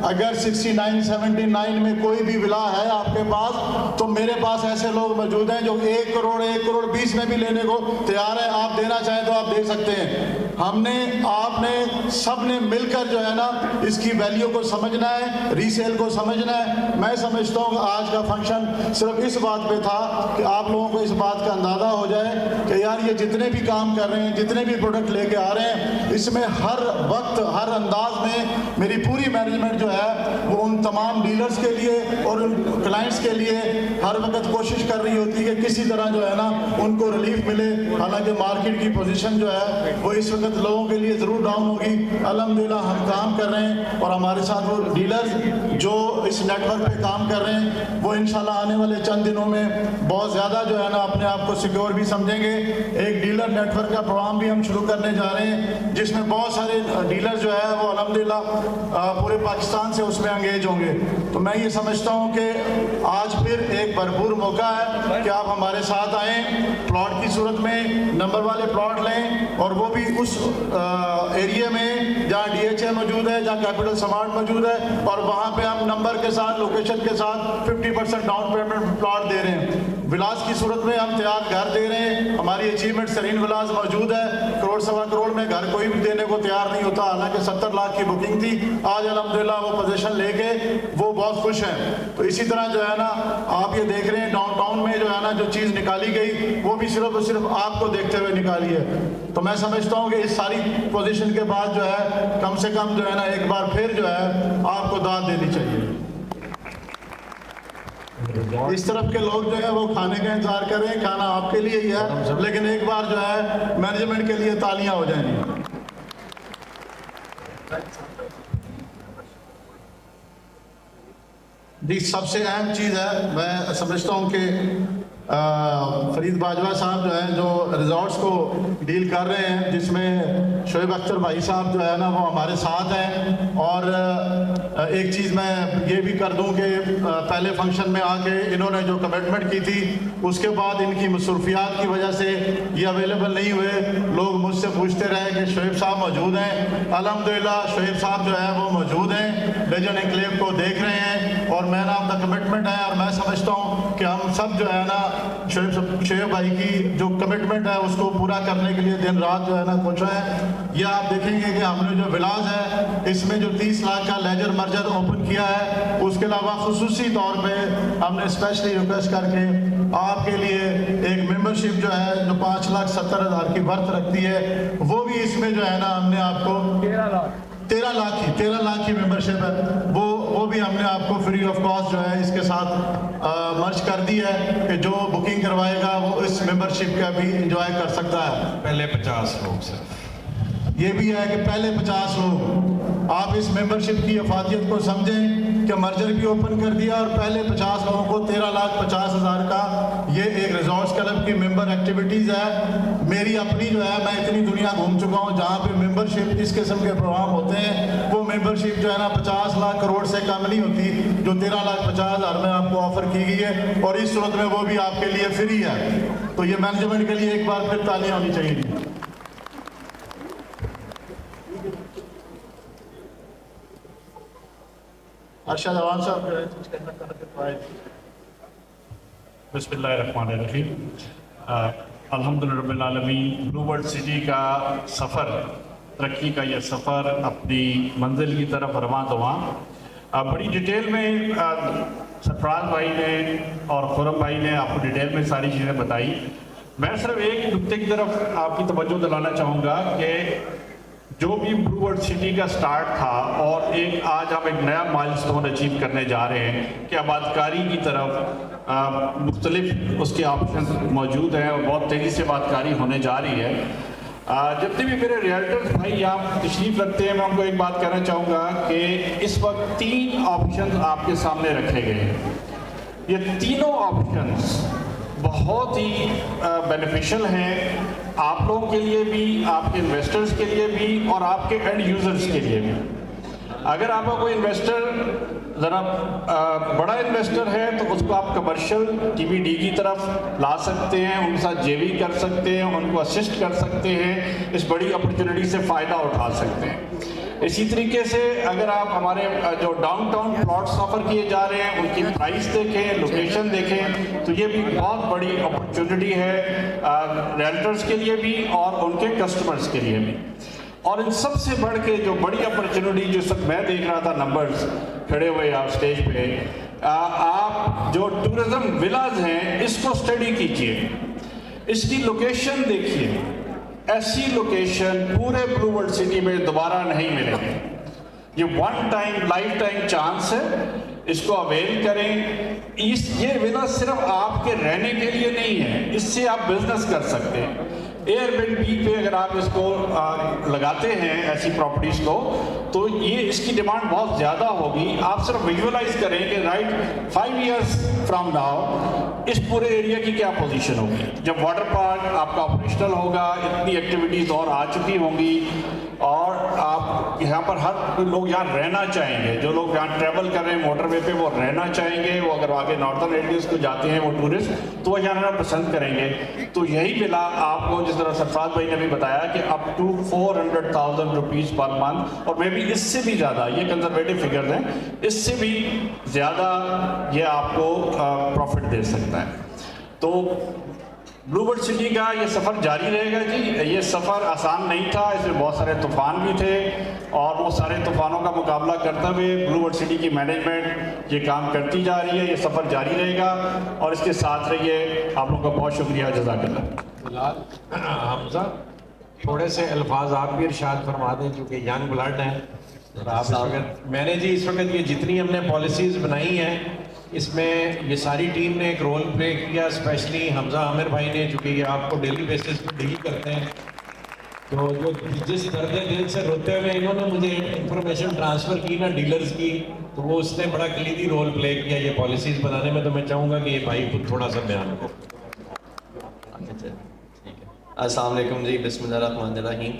अगर 69 79 में कोई भी विला है आपके पास तो मेरे पास ऐसे लोग मौजूद हैं जो 1 करोड़ 20 में भी लेने को तैयार है। आप देना चाहें तो आप दे सकते हैं। हमने आपने सब ने मिलकर जो है ना इसकी वैल्यू को समझना है, रीसेल को समझना है। मैं समझता हूँ कि आज का फंक्शन सिर्फ इस बात पे था कि आप लोगों को इस बात का अंदाज़ा हो जाए कि यार ये जितने भी काम कर रहे हैं, जितने भी प्रोडक्ट लेके आ रहे हैं, इसमें हर वक्त हर अंदाज में मेरी पूरी मैनेजमेंट जो है वो उन तमाम डीलर्स के लिए और उन क्लाइंट्स के लिए हर वक्त कोशिश कर रही होती है कि किसी तरह जो है ना उनको रिलीफ मिले। हालांकि मार्केट की पोजीशन जो है वो इस वक्त लोगों के लिए ज़रूर डाउन होगी। अल्हम्दुलिल्लाह हम काम कर रहे हैं और हमारे साथ वो डीलर्स जो इस नेटवर्क पे काम कर रहे हैं वो इंशाल्लाह आने वाले चंद दिनों में बहुत ज़्यादा जो है ना अपने आप को सिक्योर भी समझेंगे। एक डीलर नेटवर्क का प्रोग्राम भी हम शुरू करने जा रहे हैं जिसमें बहुत सारे डीलर जो है वो अल्हम्दुलिल्लाह पूरे पाकिस्तान से उसमें एंगेज होंगे। तो मैं ये समझता हूँ कि आज फिर एक भरपूर मौका है कि आप हमारे साथ आएँ, प्लॉट की सूरत में नंबर वाले प्लॉट लें और वो भी उस एरिया में जहाँ DHA मौजूद है, जहाँ कैपिटल स्मार्ट मौजूद है और वहाँ पे हम नंबर के साथ लोकेशन के साथ 50% डाउन पेमेंट प्लॉट दे रहे हैं। विलास की सूरत में हम तैयार घर दे रहे हैं। हमारी अचीवमेंट सरीन विलास मौजूद है। 1 करोड़ सवा करोड़ में घर कोई भी देने को तैयार नहीं होता, हालांकि 70 लाख की बुकिंग थी। आज अल्हम्दुलिल्लाह वो पोजीशन लेके वो बहुत खुश हैं। तो इसी तरह जो है ना आप ये देख रहे हैं डाउनटाउन में जो है ना जो चीज़ निकाली गई वो भी सिर्फ और सिर्फ आपको देखते हुए निकाली है। तो मैं समझता हूँ कि इस सारी पोजीशन के बाद जो है कम से कम जो है ना एक बार फिर जो है आपको दाद देनी चाहिए। इस तरफ के लोग जो है वो खाने का इंतजार कर रहे हैं, खाना आपके लिए ही है, लेकिन एक बार जो है मैनेजमेंट के लिए तालियां हो जाएंगी। जी सबसे अहम चीज़ है, मैं समझता हूँ कि फरीद बाजवा साहब जो हैं जो रिजॉर्ट्स को डील कर रहे हैं, जिसमें शोएब अख्तर भाई साहब जो है ना वो हमारे साथ हैं। और एक चीज़ मैं ये भी कर दूं कि पहले फंक्शन में आके इन्होंने जो कमिटमेंट की थी उसके बाद इनकी मसरूफियात की वजह से ये अवेलेबल नहीं हुए। लोग मुझसे पूछते रहे कि शोएब साहब मौजूद हैं। अल्हम्दुलिल्लाह शोएब साहब जो है वो मौजूद हैं, लेजेंड एन्क्लेव को देख रहे हैं और मैन ऑफ द कमिटमेंट है। और मैं समझता हूँ कि हम सब जो है ना शोएब भाई की जो कमिटमेंट है उसको पूरा करने के लिए दिन रात जो है ना कोशिश है। ये आप देखेंगे कि हमने जो विलास है इसमें जो 30 लाख का लेजर मर्जर ओपन किया है, उसके अलावा खुसूसी तौर पे हमने स्पेशली रिक्वेस्ट करके आपके लिए एक मेंबरशिप जो है जो 5,70,000 की वर्थ रखती है वो भी इसमें जो है ना हमने आपको 13 लाख की मेंबरशिप है वो वो भी हमने आपको फ्री ऑफ कॉस्ट जो है इसके साथ मर्ज कर दी है कि जो बुकिंग करवाएगा वो इस मेंबरशिप का भी इंजॉय कर सकता है। पहले 50 लोग सिर्फ। ये भी है कि पहले 50 लोग, आप इस मेंबरशिप की अफादियत को समझें कि मर्जर भी ओपन कर दिया और पहले 50 लोगों को 13,50,000 का ये एक रिजॉर्ट्स क्लब की मेंबर एक्टिविटीज़ है। मेरी अपनी जो है, मैं इतनी दुनिया घूम चुका हूँ जहाँ पे मेंबरशिप इस किस्म के प्रोग्राम होते हैं, वो मेंबरशिप जो है ना 50 लाख करोड़ से कम नहीं होती जो 13,50,000 में आपको ऑफर की गई है, और इस सूरत में वो भी आपके लिए फ्री है। तो ये मैनेजमेंट के लिए एक बार फिर तालियां होनी चाहिए। अर्शद अवान साहब। बिस्मिल्लाहिर्रहमानिर्रहीम। अल्हम्दुलिल्लाह रब्बिल आलमीन। ब्लू वर्ल्ड सिटी का सफ़र, तरक्की का यह सफ़र अपनी मंजिल की तरफ रवां दवां। बड़ी डिटेल में सरफराज भाई ने और खुरम भाई ने आपको डिटेल में सारी चीज़ें बताई। मैं सिर्फ एक नुक्ते की तरफ आपकी तवज्जो दिलाना चाहूँगा कि जो भी ब्लू वर्ल्ड सिटी का स्टार्ट था और एक आज हम एक नया माइलस्टोन अचीव करने जा रहे हैं कि आबादकारी की तरफ मुख्तलिफ उसके ऑप्शन मौजूद हैं और बहुत तेज़ी से आबादकारी होने जा रही है। जितने भी मेरे रियल्टर्स भाई यहाँ तशरीफ़ रखते हैं, मैं उनको एक बात कहना चाहूँगा कि इस वक्त 3 ऑप्शन आपके सामने रखे गए हैं। ये तीनों ऑप्शंस बहुत ही बेनिफिशियल हैं आप लोगों के लिए भी, आपके इन्वेस्टर्स के लिए भी और आपके एंड यूज़र्स के लिए भी। अगर आपका कोई इन्वेस्टर ज़रा बड़ा इन्वेस्टर है तो उसको आप कमर्शियल TBD की तरफ ला सकते हैं, उनके साथ JV कर सकते हैं, उनको असिस्ट कर सकते हैं, इस बड़ी अपॉर्चुनिटी से फ़ायदा उठा सकते हैं। इसी तरीके से अगर आप हमारे जो डाउनटाउन प्लॉट्स ऑफर किए जा रहे हैं उनकी प्राइस देखें, लोकेशन देखें, तो ये भी बहुत बड़ी अपॉर्चुनिटी है रियल्टर्स के लिए भी और उनके कस्टमर्स के लिए भी। और इन सबसे बढ़ के जो बड़ी अपॉर्चुनिटी जो सब मैं देख रहा था, नंबर्स खड़े हुए आप स्टेज पे, आप जो टूरिज्म विलाज हैं इसको स्टडी कीजिए, इसकी लोकेशन देखिए। ऐसी लोकेशन पूरे ब्लू वर्ल्ड सिटी में दोबारा नहीं मिलेंगे। ये one time life time chance है, इसको अवेल करें। ये विला सिर्फ आपके रहने के लिए नहीं है, इससे आप बिजनेस कर सकते हैं। एयरबीएनबी पे अगर आप इसको लगाते हैं ऐसी प्रॉपर्टीज़ को, तो ये इसकी डिमांड बहुत ज़्यादा होगी। आप सिर्फ विजुअलाइज करें कि राइट 5 years फ्रॉम नाउ इस पूरे एरिया की क्या पोजीशन होगी। जब वाटर पार्क आपका ऑपरेशनल होगा, इतनी एक्टिविटीज़ और आ चुकी होंगी और आप यहाँ पर हर लोग यहाँ रहना चाहेंगे। जो लोग यहाँ ट्रैवल कर रहे हैं मोटरवे पे वो रहना चाहेंगे, वो अगर आगे नॉर्दर्न एरियाज को जाते हैं वो टूरिस्ट, तो वो यहाँ रहना पसंद करेंगे। तो यही विला आपको, जिस तरह सरफराज भाई ने भी बताया कि up to 400,000 rupees per month, और मे भी इससे भी ज़्यादा, ये कंजर्वेटिव फिगर्स हैं, इससे भी ज़्यादा ये आपको प्रॉफिट दे सकता है। तो ब्लू वर्ल्ड सिटी का ये सफ़र जारी रहेगा जी। ये सफ़र आसान नहीं था, इसमें बहुत सारे तूफ़ान भी थे और वो सारे तूफ़ानों का मुकाबला करते हुए ब्लू वर्ल्ड सिटी की मैनेजमेंट ये काम करती जा रही है। ये सफ़र जारी रहेगा और इसके साथ रहिए। आप लोगों का बहुत शुक्रिया, जज़ाकल्लाह। हमजा, थोड़े से अल्फाज आप भी इरशाद फरमा दें क्योंकि यंग ब्लड हैं। आप इस वक्त, मैंने जी इस वक्त ये जितनी हमने पॉलिसीज़ बनाई हैं इसमें ये सारी टीम ने एक रोल प्ले किया, स्पेशली हमजा आमिर भाई ने, चूँकि ये आपको डेली बेसिस पे डील करते हैं। तो जो जिस दर्द दिल से रोते हुए इन्होंने मुझे इंफॉर्मेशन ट्रांसफ़र की ना डीलर्स की, तो वो उसने बड़ा क्लीदी रोल प्ले किया ये पॉलिसीज़ बनाने में। तो मैं चाहूँगा कि ये भाई खुद थोड़ा सा बयान करें। अस्सलाम वालेकुम जी, बिस्मिल्लाहिर्रहमानिर्रहीम।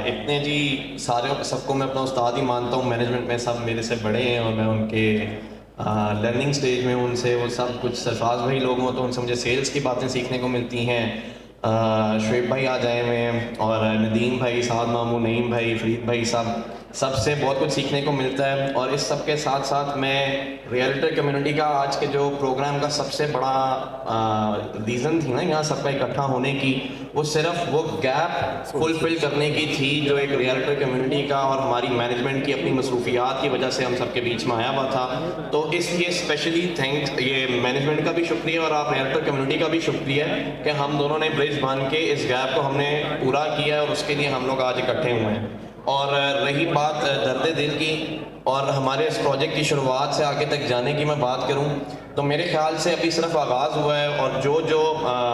इतने जी सारे सबको मैं अपना उस्ताद ही मानता हूँ। मैनेजमेंट में सब मेरे से बड़े हैं और मैं उनके लर्निंग स्टेज में उनसे वो सब कुछ सरफराज भाई लोग हों तो उनसे मुझे सेल्स की बातें सीखने को मिलती हैं। शुएब भाई आ जाए हुए और नदीम भाई, साद मामू, नईम भाई, फरीद भाई, सबसे बहुत कुछ सीखने को मिलता है। और इस सब के साथ साथ मैं रियल्टर कम्युनिटी का आज के जो प्रोग्राम का सबसे बड़ा रीज़न थी ना यहाँ सबका इकट्ठा होने की, वो सिर्फ वो गैप फुलफिल करने की थी जो एक रियल्टर कम्युनिटी का और हमारी मैनेजमेंट की अपनी मसरूफियात की वजह से हम सबके बीच में आया हुआ था। तो इसलिए स्पेशली थैंक्स, ये मैनेजमेंट का भी शुक्रिया और आप रियल्टर कम्युनिटी का भी शुक्रिया कि हम दोनों ने ब्रिज बांध के इस गैप को हमने पूरा किया और उसके लिए हम लोग आज इकट्ठे हुए हैं। और रही बात दर्द दिल की और हमारे इस प्रोजेक्ट की शुरुआत से आगे तक जाने की मैं बात करूं तो मेरे ख्याल से अभी सिर्फ आगाज़ हुआ है और जो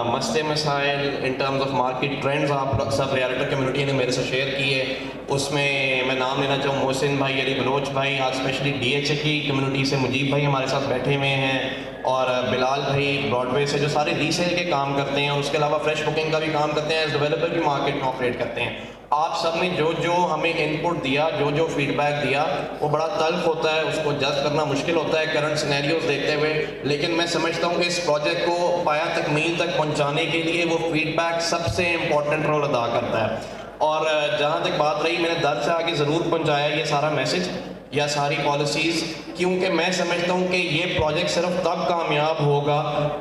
मसले मसाइल in terms of market trends आप सब रियल्टर कम्युनिटी ने मेरे से शेयर किए, उसमें मैं नाम लेना चाहूँ मोहसिन भाई, अली बलोच भाई, आज स्पेशली DHA की कम्युनिटी से मुजीब भाई हमारे साथ बैठे हुए हैं और बिलाल भाई ब्रॉडवे से जो सारे रीसेल के काम करते हैं और उसके अलावा फ्रेश बुकिंग का भी काम करते हैं, एज डेवलपर भी मार्केट में ऑपरेट करते हैं। आप सब ने जो हमें इनपुट दिया, जो फीडबैक दिया, वो बड़ा तल्ख होता है, उसको जज करना मुश्किल होता है करंट सिनेरियोज देखते हुए, लेकिन मैं समझता हूँ कि इस प्रोजेक्ट को पाया तकमील तक पहुँचाने के लिए वो फीडबैक सबसे इम्पोर्टेंट रोल अदा करता है। और जहाँ तक बात रही, मैंने दर्द से आगे ज़रूर पहुँचाया ये सारा मैसेज या सारी पॉलिसीज़, क्योंकि मैं समझता हूँ कि ये प्रोजेक्ट सिर्फ तब कामयाब होगा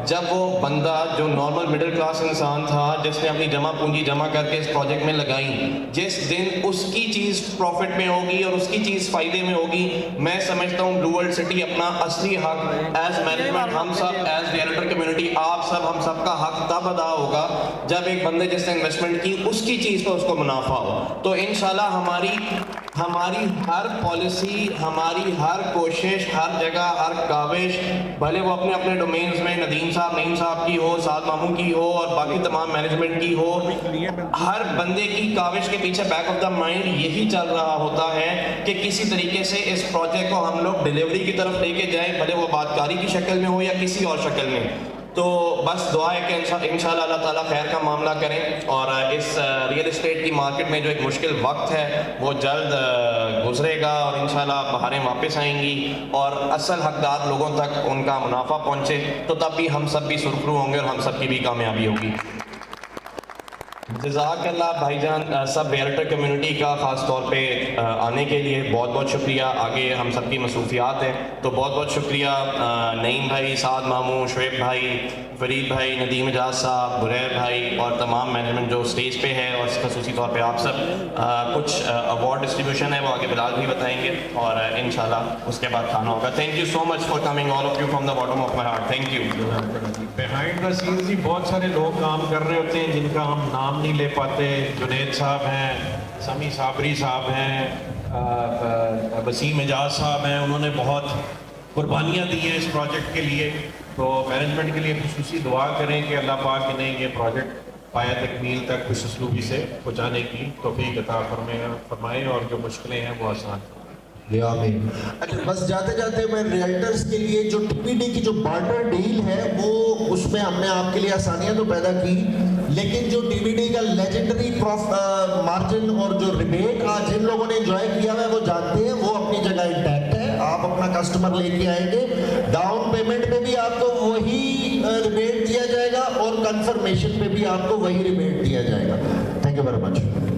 जब वो बंदा जो नॉर्मल मिडिल क्लास इंसान था, जिसने अपनी जमा पूंजी जमा करके इस प्रोजेक्ट में लगाई, जिस दिन उसकी चीज़ प्रॉफिट में होगी और उसकी चीज़ फ़ायदे में होगी, मैं समझता हूँ ब्लू वर्ल्ड सिटी अपना असली हक एज मैनेजमेंट, हम सब एज रियल्टर कम्युनिटी, आप सब हम सब का हक तब अदा होगा जब एक बंदे जिसने इन्वेस्टमेंट की उसकी चीज़ पर उसको मुनाफा हो। तो इंशाल्लाह हमारी हर पॉलिसी, हमारी हर कोशिश, हर जगह, हर काविश, भले वो अपने अपने डोमेन्स में नदीम साहब, नईम साहब की हो, साद मामू की हो और बाकी तमाम मैनेजमेंट की हो, हर बंदे की काविश के पीछे बैक ऑफ द माइंड यही चल रहा होता है कि किसी तरीके से इस प्रोजेक्ट को हम लोग डिलीवरी की तरफ लेके जाएं, भले वो बातकारी की शक्ल में हो या किसी और शक्ल में। तो बस दुआ है कि इंशाल्लाह अल्लाह ताला खैर का मामला करें और इस रियल एस्टेट की मार्केट में जो एक मुश्किल वक्त है वो जल्द गुजरेगा और इंशाल्लाह बहारें वापस आएंगी और असल हकदार लोगों तक उनका मुनाफा पहुंचे, तो तब भी हम सब भी सुरखरू होंगे और हम सब की भी कामयाबी होगी। जज़ाकल्लाह भाईजान, सब रियल्टर कम्युनिटी का ख़ास तौर पे आने के लिए बहुत बहुत शुक्रिया। आगे हम सब की मसरूफियात हैं, तो बहुत बहुत शुक्रिया नईम भाई, साद मामू, शुएब भाई, फरीद भाई, नदीम एजाज साहब, बुरैर भाई और तमाम मैनेजमेंट जो स्टेज पे है और खसूसी तौर पे आप सब। कुछ अवार्ड डिस्ट्रीब्यूशन है वो आगे बिलाल भी बताएंगे और इंशाल्लाह उसके बाद खाना होगा। Thank you so much for coming all of you from the bottom of my heart. Thank you. Behind the scenes भी बहुत सारे लोग काम कर रहे होते हैं जिनका हम नाम नहीं ले पाते। जुनैद साहब हैं, समी साबरी साहब हैं, वसीम एजाज साहब हैं, उन्होंने बहुत कुर्बानियाँ दी हैं इस प्रोजेक्ट के लिए। तो मैनेजमेंट के लिए खुसूसी दुआ करें कि अल्लाह पाक इन्हें ये प्रोजेक्ट पाया तकमील तक खुश उसलूबी से पहुँचाने की तौफीक अता फरमाएँ और जो मुश्किलें हैं वो आसान। अच्छा, बस जाते जाते मैं रियल्टर्स के लिए जो TPD की जो बार्टर डील है वो उसमें हमने आपके लिए आसानियां तो पैदा की, लेकिन जो TPD का लेजेंडरी मार्जिन और जो रिबेट आज जिन लोगों ने एंजॉय किया है वो जानते हैं, वो अपनी जगह इंटैक्ट है। आप अपना कस्टमर लेके आएंगे, डाउन पेमेंट पे भी आपको वही रिबेट दिया जाएगा और कंफर्मेशन पे भी आपको वही रिबेट दिया जाएगा। Thank you very much.